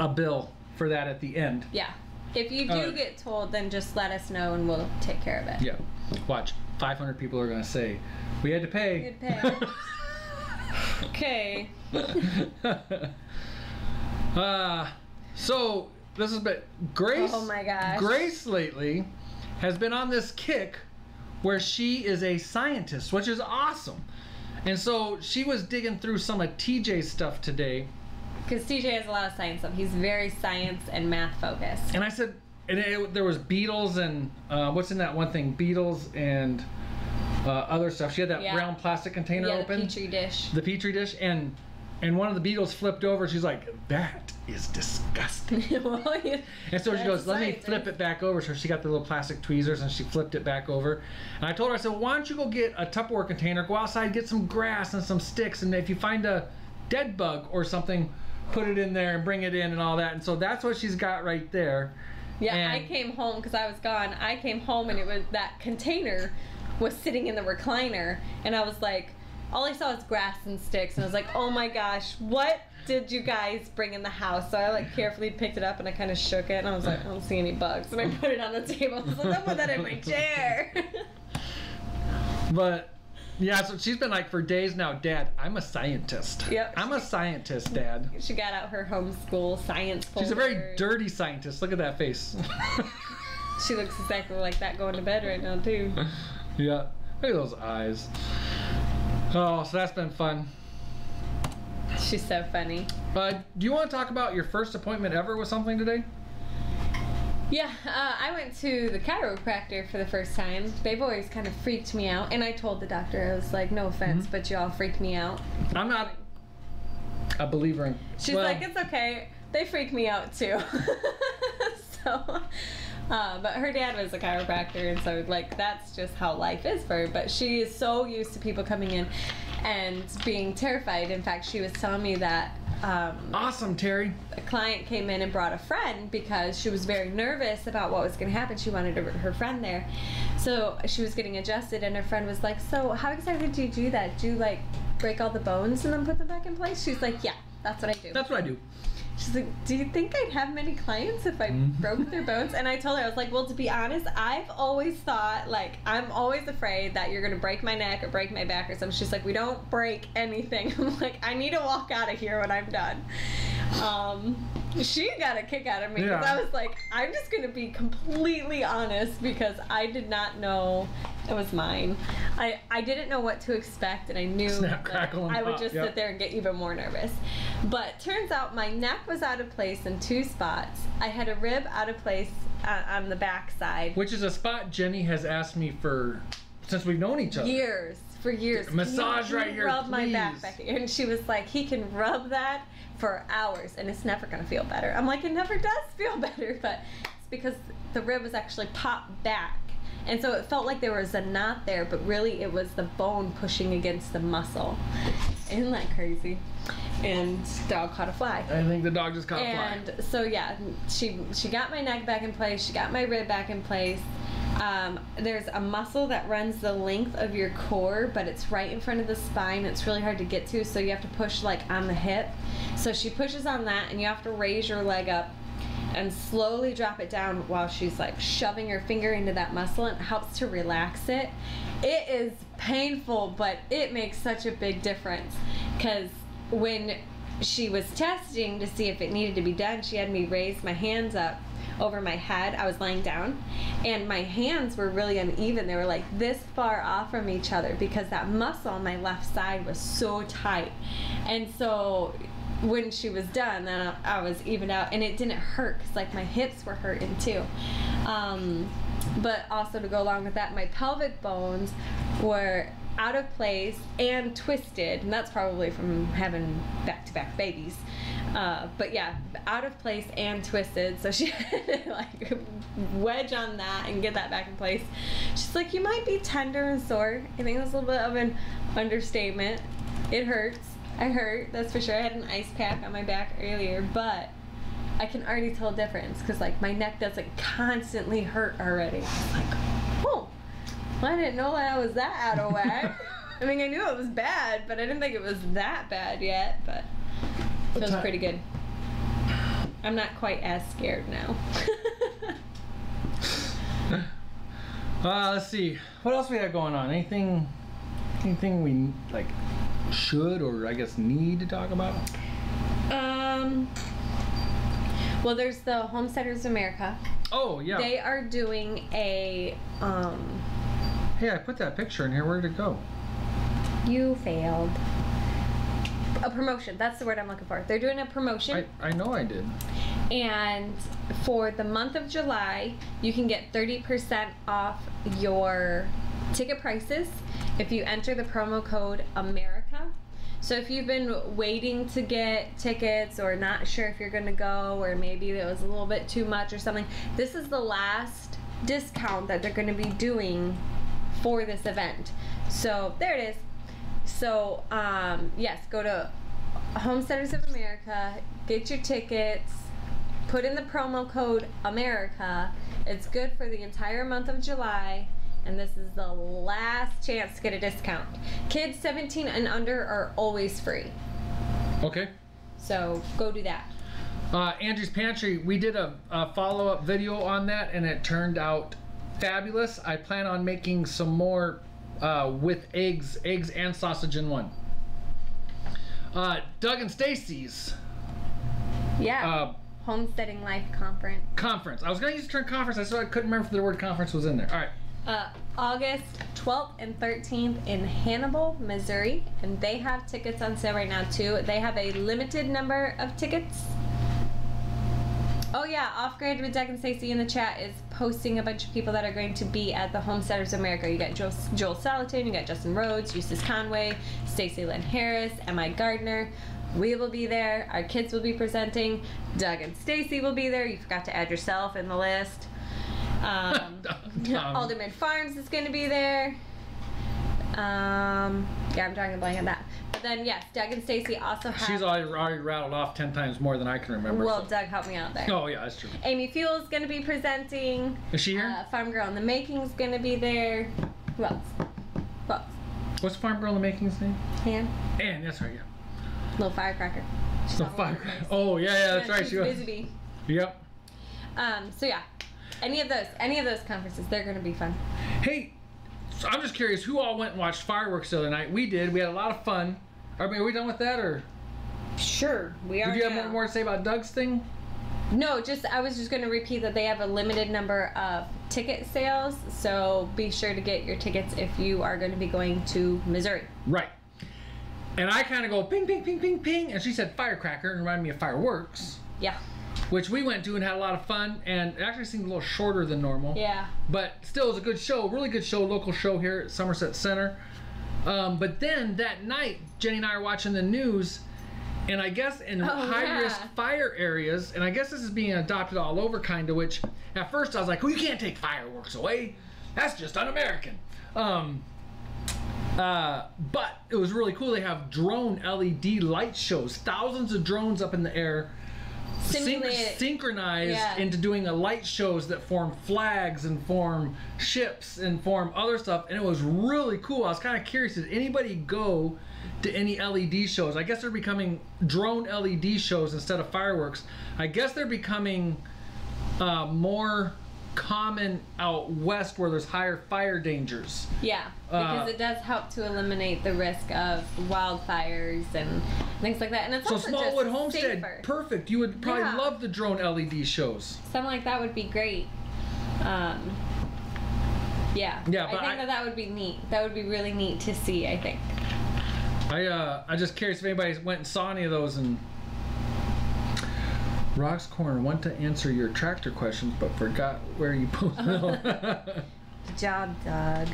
a bill for that at the end. Yeah. If you do get told, then just let us know and we'll take care of it. Yeah. Watch. 500 people are going to say, we had to pay. We had to pay. Okay. So, this has been Grace. Oh my gosh. Grace lately has been on this kick where she is a scientist, which is awesome. And so she was digging through some of TJ's stuff today. Because TJ has a lot of science stuff. He's very science and math focused. And I said, there was beetles and what's in that one thing? Beetles and other stuff. She had that brown plastic container open. The Petri dish. The Petri dish. And one of the beetles flipped over. She's like, that is disgusting. Well, yeah, and so she goes, let me flip it back over. So she got the little plastic tweezers and she flipped it back over. And I told her, I said, why don't you go get a Tupperware container, go outside, get some grass and some sticks, and if you find a dead bug or something, put it in there and bring it in and all that. And so that's what she's got right there. Yeah, and I came home because I was gone. I came home and it was that container was sitting in the recliner, and I was like, all I saw was grass and sticks, and I was like, oh my gosh, what did you guys bring in the house? So I like carefully picked it up and I kind of shook it, and I was like, I don't see any bugs, and I put it on the table. I was like, don't put that in my chair. But yeah, so she's been like for days now, Dad, I'm a scientist. Yep. I'm a scientist, Dad. She got out her homeschool science folder. She's a very dirty scientist. Look at that face. She looks exactly like that going to bed right now, too. Yeah. Look at those eyes. Oh, so that's been fun. She's so funny. Do you want to talk about your first appointment ever with something today? Yeah, I went to the chiropractor for the first time. They've always kind of freaked me out. And I told the doctor, I was like, no offense, but you all freak me out. I'm not a believer in... She's like, it's okay. They freak me out too. So... but her dad was a chiropractor, and so like that's just how life is for her. But she is so used to people coming in and being terrified. In fact, she was telling me that awesome, Terry. A client came in and brought a friend because she was very nervous about what was going to happen. She wanted her friend there, so she was getting adjusted, and her friend was like, "So how exactly do you do that? Do you like break all the bones and then put them back in place?" She's like, "Yeah, that's what I do." That's what I do. She's like, do you think I'd have many clients if I broke their bones? And I told her, I was like, well, to be honest, I've always thought, like, I'm always afraid that you're going to break my neck or break my back or something. She's like, we don't break anything. I'm like, I need to walk out of here when I'm done. She got a kick out of me because I was like, I'm just going to be completely honest because I did not know it was mine. I didn't know what to expect, and I knew Snap, crackle, and I would pop, just sit there and get even more nervous. But turns out my neck was out of place in 2 spots. I had a rib out of place on the back side. Which is a spot Jenny has asked me for since we've known each other. For years. Massage right here, rub please. My back here. And she was like, he can rub that for hours and it's never going to feel better. I'm like, it never does feel better, but it's because the rib was actually popped back. And so it felt like there was a knot there, but really it was the bone pushing against the muscle. Isn't that crazy? And dog caught a fly. I think the dog just caught a fly. And so yeah, she got my neck back in place. She got my rib back in place. There's a muscle that runs the length of your core, but it's right in front of the spine. It's really hard to get to, so you have to push like on the hip. So she pushes on that, and you have to raise your leg up and slowly drop it down while she's like shoving her finger into that muscle, and it helps to relax it. It is painful, but it makes such a big difference, because when she was testing to see if it needed to be done, she had me raise my hands up over my head. I was laying down, and my hands were really uneven. They were like this far off from each other because that muscle on my left side was so tight. And so when she was done, then I was evened out, and it didn't hurt because like my hips were hurting too. But also to go along with that, my pelvic bones were out of place and twisted, and that's probably from having back-to-back babies. But yeah, out of place and twisted, so she had to like wedge on that and get that back in place. She's like, you might be tender and sore. I think it was a little bit of an understatement. It hurts. I hurt, that's for sure. I had an ice pack on my back earlier, but I can already tell a difference because like my neck doesn't constantly hurt already. I'm like, oh, well, I didn't know that I was that out of whack. I mean, I knew it was bad, but I didn't think it was that bad yet, but it feels pretty good. I'm not quite as scared now. Let's see. What else we have going on? Anything we like should or I guess need to talk about? Well, there's the Homesteaders America. Oh, yeah. They are doing a Hey, I put that picture in here. Where did it go? You failed. A promotion. That's the word I'm looking for. They're doing a promotion. I know I did. And for the month of July, you can get 30% off your ticket prices if you enter the promo code America. So if you've been waiting to get tickets or not sure if you're going to go, or maybe it was a little bit too much or something, this is the last discount that they're going to be doing for this event. So there it is. So yes, go to Homesteaders of America, get your tickets, put in the promo code America. It's good for the entire month of July, and this is the last chance to get a discount. Kids 17 and under are always free. Okay. So go do that. Angie's Pantry, we did a follow-up video on that, and it turned out fabulous. I plan on making some more with eggs and sausage in one. Doug and Stacy's. Yeah. Homesteading Life Conference. I was going to use the term conference. I couldn't remember if the word conference was in there. All right. August 12th and 13th in Hannibal, Missouri. And they have tickets on sale right now, too. They have a limited number of tickets. Oh yeah, Off Grid with Doug and Stacey in the chat is posting a bunch of people that are going to be at the Homesteaders of America. You got Joel Salatin, you got Justin Rhodes, Eustace Conway, Stacey Lynn Harris, M.I. Gardner. We will be there. Our kids will be presenting. Doug and Stacey will be there. You forgot to add yourself in the list. Alderman Farms is going to be there. Yeah, I'm drawing a blank on that. But then, yes, Doug and Stacey also have... She's already rattled off 10 times more than I can remember. Well, so. Doug helped me out there. Oh, yeah, that's true. Amy Fuel is going to be presenting. Is she here? Farm Girl in the Making is going to be there. Who else? Who else? What's Farm Girl in the Making's name? Ann, that's right, yeah. Little firecracker. Little firecracker. Oh, yeah, that's right. She's busy bee. Yep. So, yeah. Any of those conferences, they're going to be fun. Hey, so I'm just curious, who all went and watched fireworks the other night? We did. We had a lot of fun. Are we done with that, or? Sure, we are. Did you have more to say about Doug's thing? No, I was just going to repeat that they have a limited number of ticket sales, so be sure to get your tickets if you are going to be going to Missouri. Right. And I kind of go ping, ping, ping, ping, ping, and she said firecracker and reminded me of fireworks. Yeah. Which we went to and had a lot of fun, and it actually seemed a little shorter than normal. Yeah. But still, it was a good show, really good show, local show here at Somerset Center. But then that night, Jenny and I are watching the news, and I guess in high-risk fire areas, and I guess this is being adopted all over, kind of, which at first I was like, well, you can't take fireworks away. That's just un-American. But it was really cool. They have drone LED light shows, thousands of drones up in the air, synchronized into doing light shows that form flags and form ships and form other stuff, and it was really cool. I was kind of curious, did anybody go to any LED shows? I guess they're becoming drone LED shows instead of fireworks. I guess they're becoming more common out west where there's higher fire dangers. Yeah, because it does help to eliminate the risk of wildfires and things like that. And it's so also Smallwood just Homestead, safer. Perfect. You would probably love the drone LED shows. Something like that would be great. Yeah, I think that would be neat. That would be really neat to see, I think. I'm just curious if anybody went and saw any of those. And Rock's Corner, want to answer your tractor questions, but forgot where you posted them. Good job, Doug.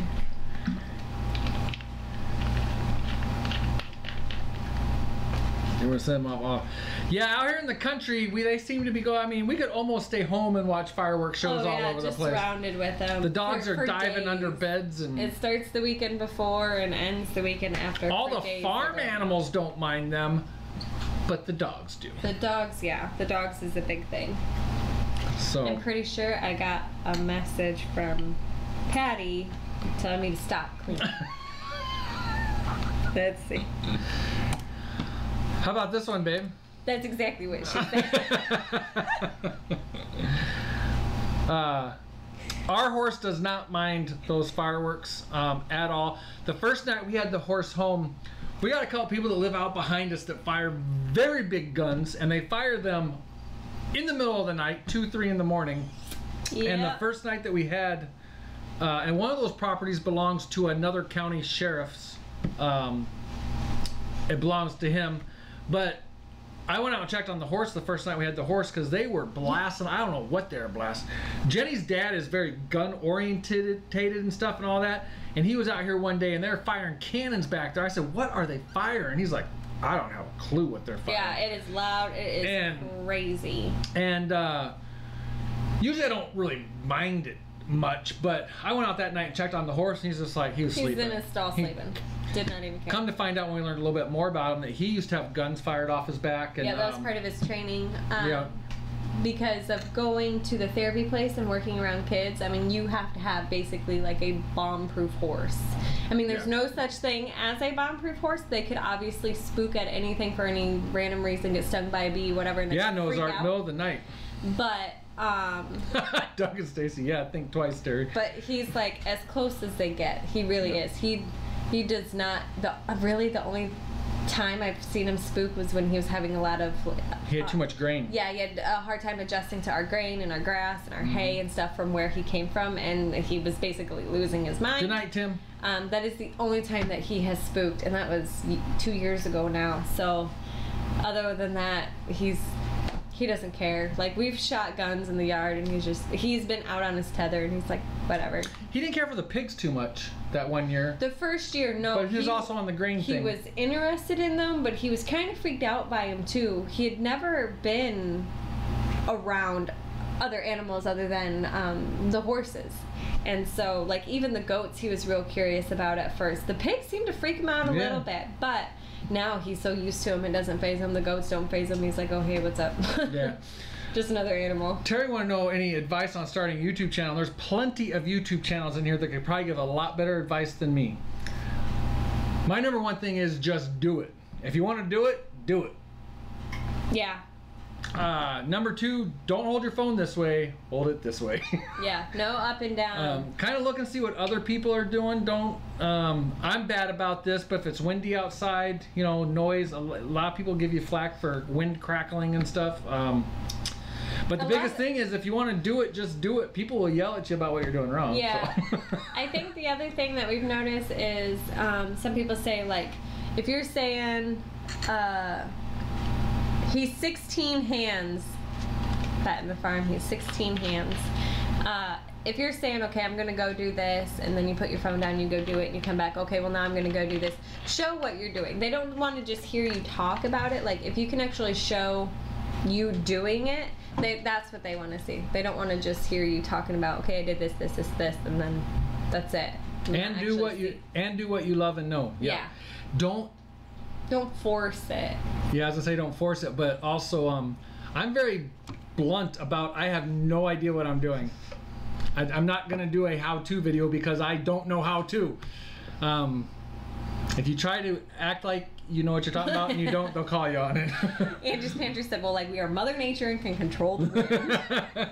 You were sending them off. Yeah, out here in the country, they seem to be going. I mean, we could almost stay home and watch fireworks shows all over the place. Surrounded with them. The dogs are diving days. Under beds, and it starts the weekend before and ends the weekend after. All the farm animals don't mind them, but the dogs do. The dogs, yeah. The dogs is a big thing. So I'm pretty sure I got a message from Patty telling me to stop cleaning. Let's see. How about this one, babe? That's exactly what she said. Our horse does not mind those fireworks at all. The first night we had the horse home, we got a couple people that live out behind us that fire very big guns, and they fire them in the middle of the night, 2, 3 in the morning. Yeah. And the first night that we had, and one of those properties belongs to another county sheriff's It belongs to him. But I went out and checked on the horse the first night we had the horse because they were blasting. I don't know what they were blasting. Jenny's dad is very gun oriented and stuff and all that. And he was out here one day and they're firing cannons back there. I said, what are they firing? He's like, I don't have a clue what they're firing. Yeah, it is loud. It is crazy. And usually I don't really mind it much, but I went out that night and checked on the horse and he's just like, he was sleeping. He's in his stall sleeping. Did not even care. Come to find out when we learned a little bit more about him that he used to have guns fired off his back. And, yeah, that was part of his training. Yeah. Because of going to the therapy place and working around kids, I mean, you have to have basically like a bomb-proof horse. I mean, there's no such thing as a bomb-proof horse. They could obviously spook at anything for any random reason, get stung by a bee, whatever. And yeah, Noah's Ark, middle of the night. But, Doug and Stacy, yeah, think twice, Terry. But he's like as close as they get. He really is. He does not. Really, the only time I've seen him spook was when he was having a lot of. He had too much grain. Yeah, he had a hard time adjusting to our grain and our grass and our hay and stuff from where he came from, and he was basically losing his mind. Good night, Tim. That is the only time that he has spooked, and that was 2 years ago now. So, other than that, he doesn't care. Like, we've shot guns in the yard, and he's been out on his tether, and he's like, whatever. He didn't care for the pigs too much that one year. The first year, no. But he was also on the grain thing. He was interested in them, but he was kind of freaked out by them, too. He had never been around other animals other than the horses. And so, like, even the goats he was real curious about at first. The pigs seemed to freak him out a little bit, but now he's so used to them, it doesn't faze him. The goats don't faze him. He's like, oh, hey, what's up? Yeah. Just another animal. Terry want to know any advice on starting a YouTube channel. There's plenty of YouTube channels in here that could probably give a lot better advice than me. My number one thing is just do it. If you want to do it, do it. Yeah. Number two, don't hold your phone this way, hold it this way. Yeah, no up and down. Kind of look and see what other people are doing. Don't, I'm bad about this, but if it's windy outside, you know, noise, a lot of people give you flack for wind crackling and stuff. But the biggest thing is if you want to do it, just do it. People will yell at you about what you're doing wrong. Yeah. So. I think the other thing that we've noticed is some people say, like, if you're saying, he's 16 hands, Pat in the farm, he's 16 hands. If you're saying, okay, I'm going to go do this, and then you put your phone down, you go do it, and you come back, okay, well, now I'm going to go do this. Show what you're doing. They don't want to just hear you talk about it. Like, if you can actually show you doing it, that's what they want to see. They don't want to just hear you talking about, okay, I did this, this, this, this, and then that's it. And do what you love and know. Yeah. Don't force it. Yeah, I was gonna say don't force it, but also I'm very blunt about I have no idea what I'm doing. I'm not gonna do a how-to video because I don't know how to. If you try to act like you know what you're talking about and you don't, they'll call you on it. Andrew's Pantry said, well, like, we are Mother Nature and can control the wind.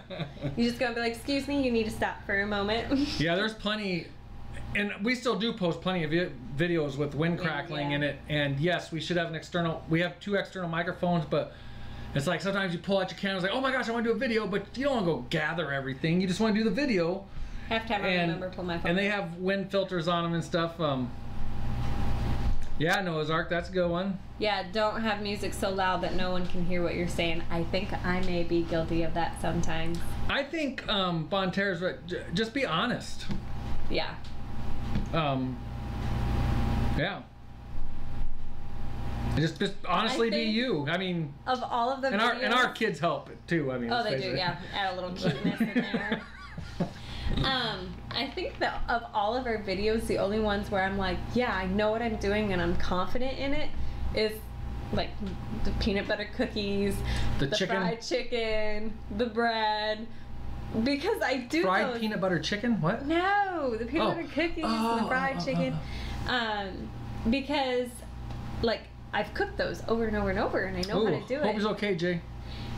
You just gotta be like, excuse me, you need to stop for a moment. Yeah, there's plenty, and we still do post plenty of videos with wind crackling in it. And yes, we should have we have 2 external microphones, but it's like sometimes you pull out your camera, it's like, oh my gosh, I want to do a video, but you don't want to go gather everything. You just want to do the video. Half time I remember pull my phone. And they have wind filters on them and stuff. Yeah, Noah's Ark, that's a good one. Yeah, don't have music so loud that no one can hear what you're saying. I think I may be guilty of that sometimes. I think Bonne Terre's right. Just be honest. Yeah. Yeah. Just honestly be you. I mean, of all of the videos, and our kids help it too. I mean, oh, they do. Yeah, add a little cuteness in there. I think that of all of our videos, the only ones where I'm like, yeah, I know what I'm doing and I'm confident in it is like the peanut butter cookies, the fried chicken, the bread. Because I do fried peanut butter chicken? What? No, the peanut butter cookies and the fried chicken. Because like I've cooked those over and over and over, and I know how to do it. Hope it's okay, Jay.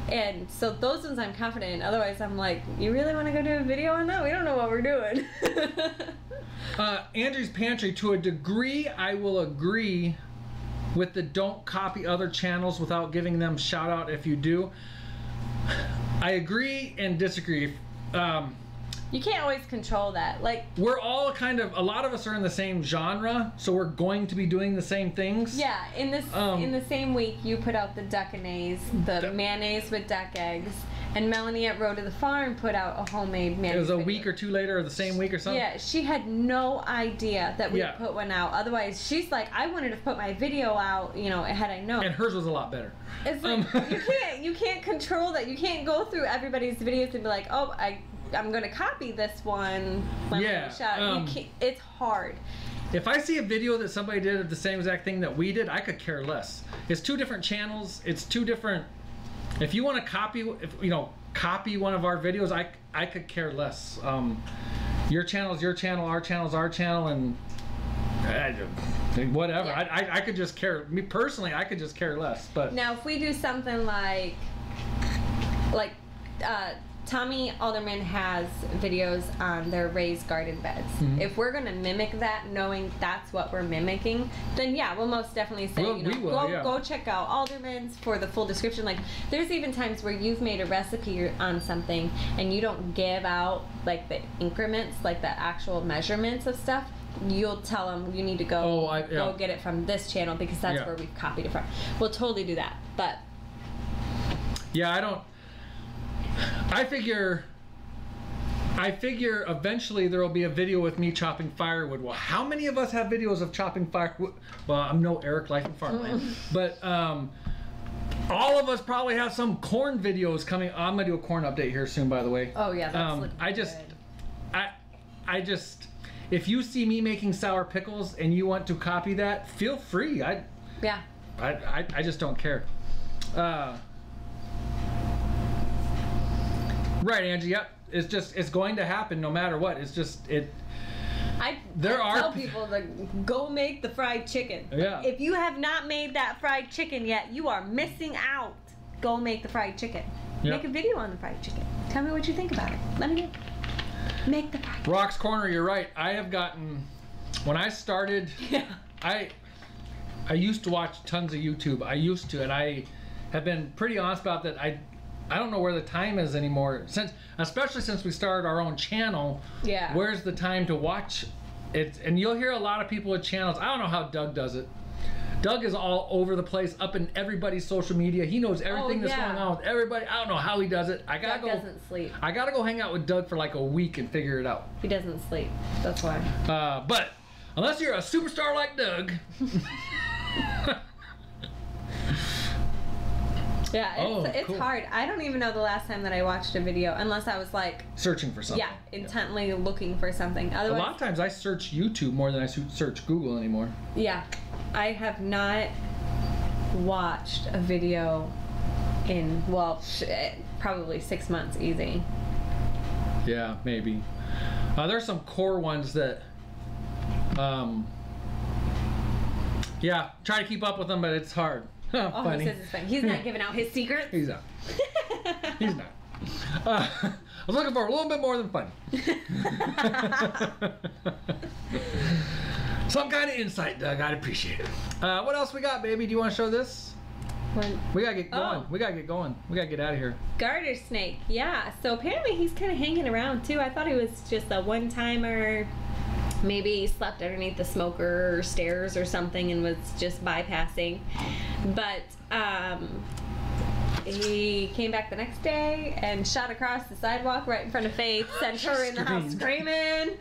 And so those ones I'm confident in. Otherwise, I'm like, you really want to go do a video on that? We don't know what we're doing. Andrew's Pantry, to a degree, I will agree with the don't copy other channels without giving them shout out if you do. I agree and disagree. You can't always control that. Like, we're all kind of, a lot of us are in the same genre, so we're going to be doing the same things. yeah, in the same week, you put out the duckanaise, the mayonnaise with duck eggs, and Melanie at Road to the Farm put out a homemade mayonnaise. It was a video. week or two later, or the same week or something. Yeah, she had no idea that we put one out. Otherwise, she's like, I wanted to put my video out, you know, had I known. And hers was a lot better. It's like, you can't control that. You can't go through everybody's videos and be like, oh, I'm gonna copy this one. Yeah, you can't, it's hard. If I see a video that somebody did of the same exact thing that we did, I could care less. It's two different channels. It's two different. If you want to copy one of our videos, I could care less. Your channel's your channel, our channel's our channel, and whatever. Yeah. I could just care. Me personally, I could just care less. But now, if we do something like Tommy Alderman has videos on their raised garden beds. Mm-hmm. If we're gonna mimic that, knowing that's what we're mimicking, then yeah, we'll most definitely say, go check out Alderman's for the full description. Like, there's even times where you've made a recipe on something and you don't give out like the increments, like the actual measurements of stuff. You'll tell them you need to go go get it from this channel because that's where we've copied it from. We'll totally do that, but yeah, I figure eventually there will be a video with me chopping firewood. Well, how many of us have videos of chopping firewood? Well, I'm no Eric Life in Farmland, but all of us probably have some corn videos coming. I'm gonna do a corn update here soon, by the way. Oh yeah, that's looking good. I just, if you see me making sour pickles and you want to copy that, feel free. I just don't care. Right, Angie. Yep. It's going to happen no matter what. It's just I tell people to go make the fried chicken. Yeah. If you have not made that fried chicken yet, you are missing out. Go make the fried chicken. Yep. Make a video on the fried chicken. Tell me what you think about it. Let me know. Make the fried chicken. Rock's Corner, you're right. I have gotten, when I started, I used to watch tons of YouTube. I used to, and I have been pretty honest about that. I don't know where the time is anymore, especially since we started our own channel. Yeah. Where's the time to watch it? And you'll hear a lot of people with channels. I don't know how Doug does it. Doug is all over the place, up in everybody's social media. He knows everything that's going on with everybody. I don't know how he does it. Doug doesn't sleep. I gotta go hang out with Doug for like a week and figure it out. He doesn't sleep. That's why. But unless you're a superstar like Doug. Yeah, it's cool. hard. I don't even know the last time that I watched a video, unless I was like searching for something. Yeah, intently looking for something. Otherwise, a lot of times I search YouTube more than I search Google anymore. Yeah, I have not watched a video in probably 6 months easy. Yeah, maybe. There's some core ones that, yeah, try to keep up with them, but it's hard. Funny. He says it's funny. He's not giving out his secrets. He's not. He's not. I was looking for a little bit more than funny. Some kind of insight, Doug. I'd appreciate it. What else we got, baby? Do you want to show this? We gotta get going. We gotta get going. We gotta get out of here. Garter snake. Yeah. So apparently he's kind of hanging around too. I thought he was just a one-timer. Maybe he slept underneath the smoker stairs or something and was just bypassing. But he came back the next day and shot across the sidewalk right in front of Faith, sent her in the house screaming.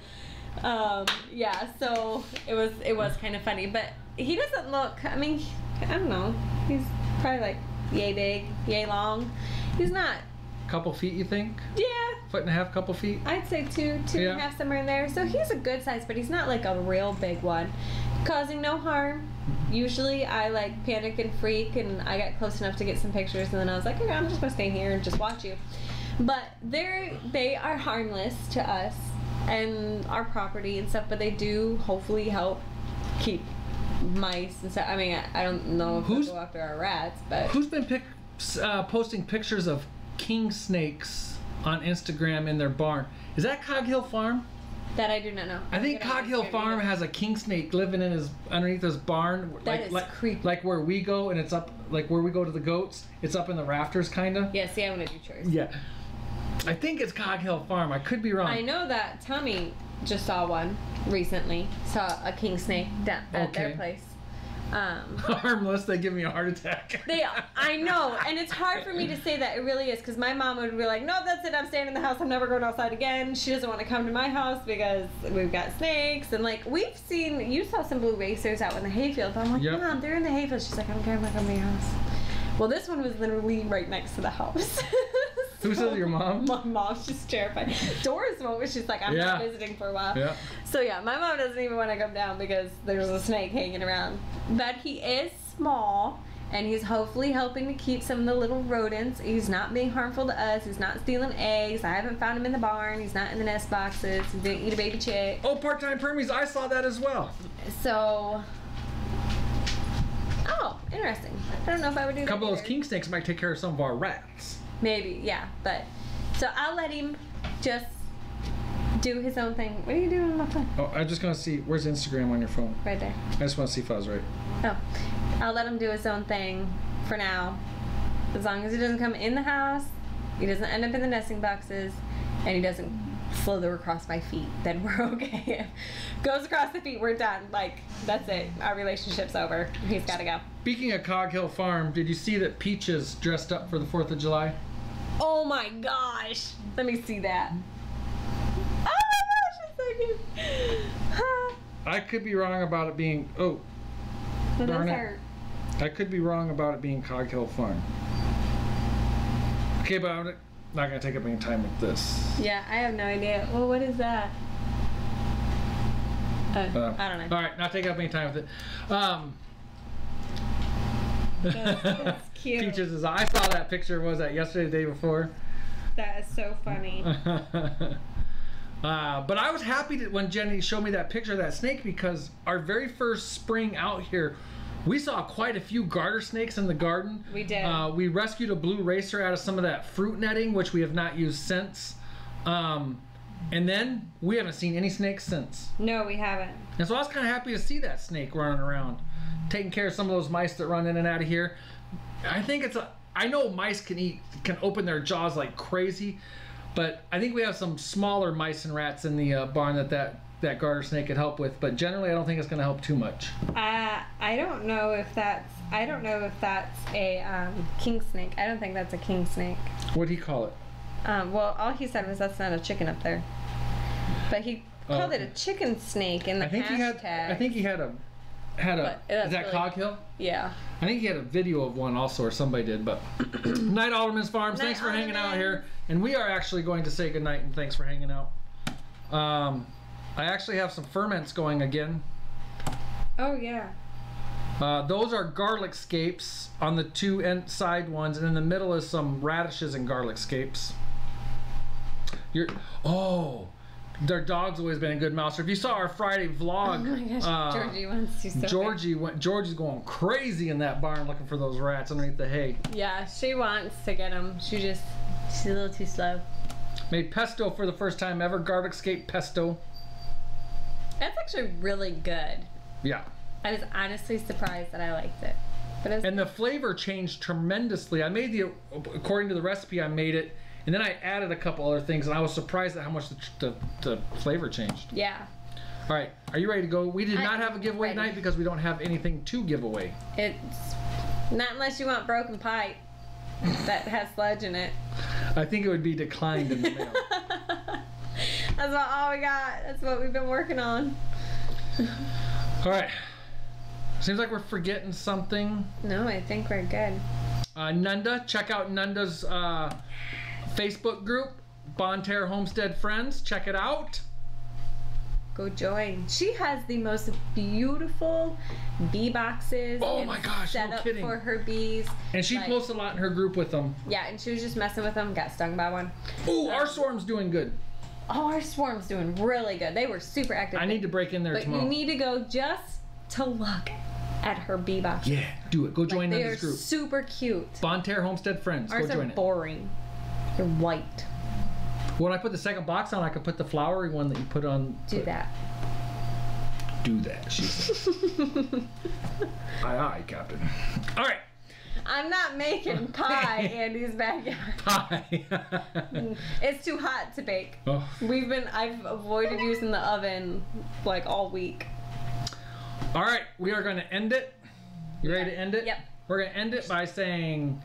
Yeah, so it was kind of funny. But he doesn't look, I mean, I don't know. He's probably like yay big, yay long. He's not. Couple feet, you think? Yeah. Foot and a half, couple feet? I'd say two and a half, somewhere in there. So he's a good size, but he's not like a real big one. Causing no harm. Usually I like panic and freak, and I got close enough to get some pictures, and then I was like, okay, I'm just gonna stay here and just watch you. But they are harmless to us and our property and stuff, but they do hopefully help keep mice and stuff. I mean, I don't know if they'll go after our rats, but who's been posting pictures of king snakes on Instagram in their barn? Is that Cog Hill Farm? That I do not know. I think Cog Hill Farm has a king snake living in underneath his barn. That is creepy. Like where we go, and it's up, like where we go to the goats. It's up in the rafters, kinda. Yeah, see, I want to do chores. Yeah. I think it's Cog Hill Farm. I could be wrong. I know that Tommy just saw one recently. Saw a king snake down at their place. Harmless, they give me a heart attack. I know, and it's hard for me to say that. It really is, because my mom would be like, no, that's it, I'm staying in the house, I'm never going outside again. She doesn't want to come to my house because we've got snakes, and like, we've seen, you saw some blue racers out in the hayfield. I'm like, Mom, they're in the hayfield. She's like, I don't care, I'm not coming to your house. Well, this one was literally right next to the house. Who said your mom? My mom's just terrified. Doris won't, she's like, I'm not visiting for a while. Yeah. So yeah, my mom doesn't even want to come down because there's a snake hanging around. But he is small, and he's hopefully helping to keep some of the little rodents. He's not being harmful to us. He's not stealing eggs. I haven't found him in the barn. He's not in the nest boxes. He didn't eat a baby chick. Oh, part-time permies, I saw that as well. So... Oh, interesting. I don't know if I would do that. A couple of those king snakes might take care of some of our rats. Maybe, yeah. But so I'll let him just do his own thing. What are you doing on my phone? Oh, I'm just gonna see. Where's Instagram on your phone? Right there. I just want to see if I was right. Oh, I'll let him do his own thing for now. As long as he doesn't come in the house, he doesn't end up in the nesting boxes, and he doesn't slither across my feet, then we're okay. Goes across the feet, we're done. Like, that's it. Our relationship's over. He's got to go. Speaking of Cog Hill Farm, did you see that Peaches dressed up for the 4th of July? Oh my gosh. Let me see that. Oh my gosh, it's so cute. I could be wrong about it being... Oh. That does hurt. I could be wrong about it being Cog Hill Farm. Okay, but I'm not going to take up any time with this. Yeah, I have no idea. Well, what is that? I don't know. All right, not taking up any time with it. That's cute. Peaches is. I saw that picture. Was that yesterday, the day before? That is so funny. But I was happy when Jenny showed me that picture of that snake, because our very first spring out here, we saw quite a few garter snakes in the garden. We did. We rescued a blue racer out of some of that fruit netting, which we have not used since. And then we haven't seen any snakes since. No, we haven't. And so I was kind of happy to see that snake running around, taking care of some of those mice that run in and out of here. I think it's a... I know mice can open their jaws like crazy, but I think we have some smaller mice and rats in the barn that garter snake could help with. But generally, I don't think it's going to help too much. I don't know if that's a king snake. I don't think that's a king snake. What did he call it? Well, all he said was that's not a chicken up there. But he called it a chicken snake in the hashtag. I think he had a. Is that Cog Hill? Yeah. I think he had a video of one also, or somebody did. But Night Alderman's Farms, thanks for hanging out here. And we are actually going to say goodnight and thanks for hanging out. I actually have some ferments going again. Oh yeah. Those are garlic scapes on the two side ones, and in the middle is some radishes and garlic scapes. Their dog's always been a good mouser. If you saw our Friday vlog, oh my gosh, Georgie wants to. So Georgie's going crazy in that barn looking for those rats underneath the hay. Yeah, she wants to get them. She's a little too slow. Made pesto for the first time ever, garlic scape pesto. That's actually really good. Yeah. I was honestly surprised that I liked it. And the flavor changed tremendously. I made according to the recipe, I made it, and then I added a couple other things, and I was surprised at how much the flavor changed. Yeah. All right, are you ready to go? We did not have a giveaway night because we don't have anything to give away. It's not unless you want broken pipe that has sludge in it. I think it would be declined in the mail. That's all we got. That's what we've been working on. All right. Seems like we're forgetting something. No, I think we're good. Nunda, check out Nunda's Facebook group, Bonne, Terre, Homestead Friends. Check it out. Go join. She has the most beautiful bee boxes. Oh my gosh, set no up kidding. For her bees. And she posts a lot in her group with them. Yeah, and she was just messing with them. Got stung by one. Ooh, our swarm's doing good. Oh, our swarm's doing really good. They were super active. I need to break in there tomorrow. But you need to go just to look at her bee boxes. Yeah, do it. Go join Nunda's group. They're super cute. Bonne, Terre, Homestead Friends. Ours go join are boring. They're white. When I put the second box on, I could put the flowery one that you put on. Do that. Do that, she said. Aye, aye, Captain. All right. I'm not making pie, Andy's backyard. Pie. It's too hot to bake. Oh. I've avoided using the oven like all week. All right, we are going to end it. You ready to end it? Yep. We're going to end it by saying,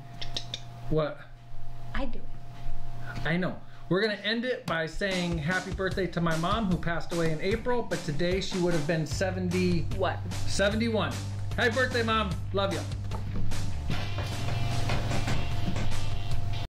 what? I do. I know. We're going to end it by saying happy birthday to my mom who passed away in April, but today she would have been 70. What? 71. Happy birthday, Mom. Love you.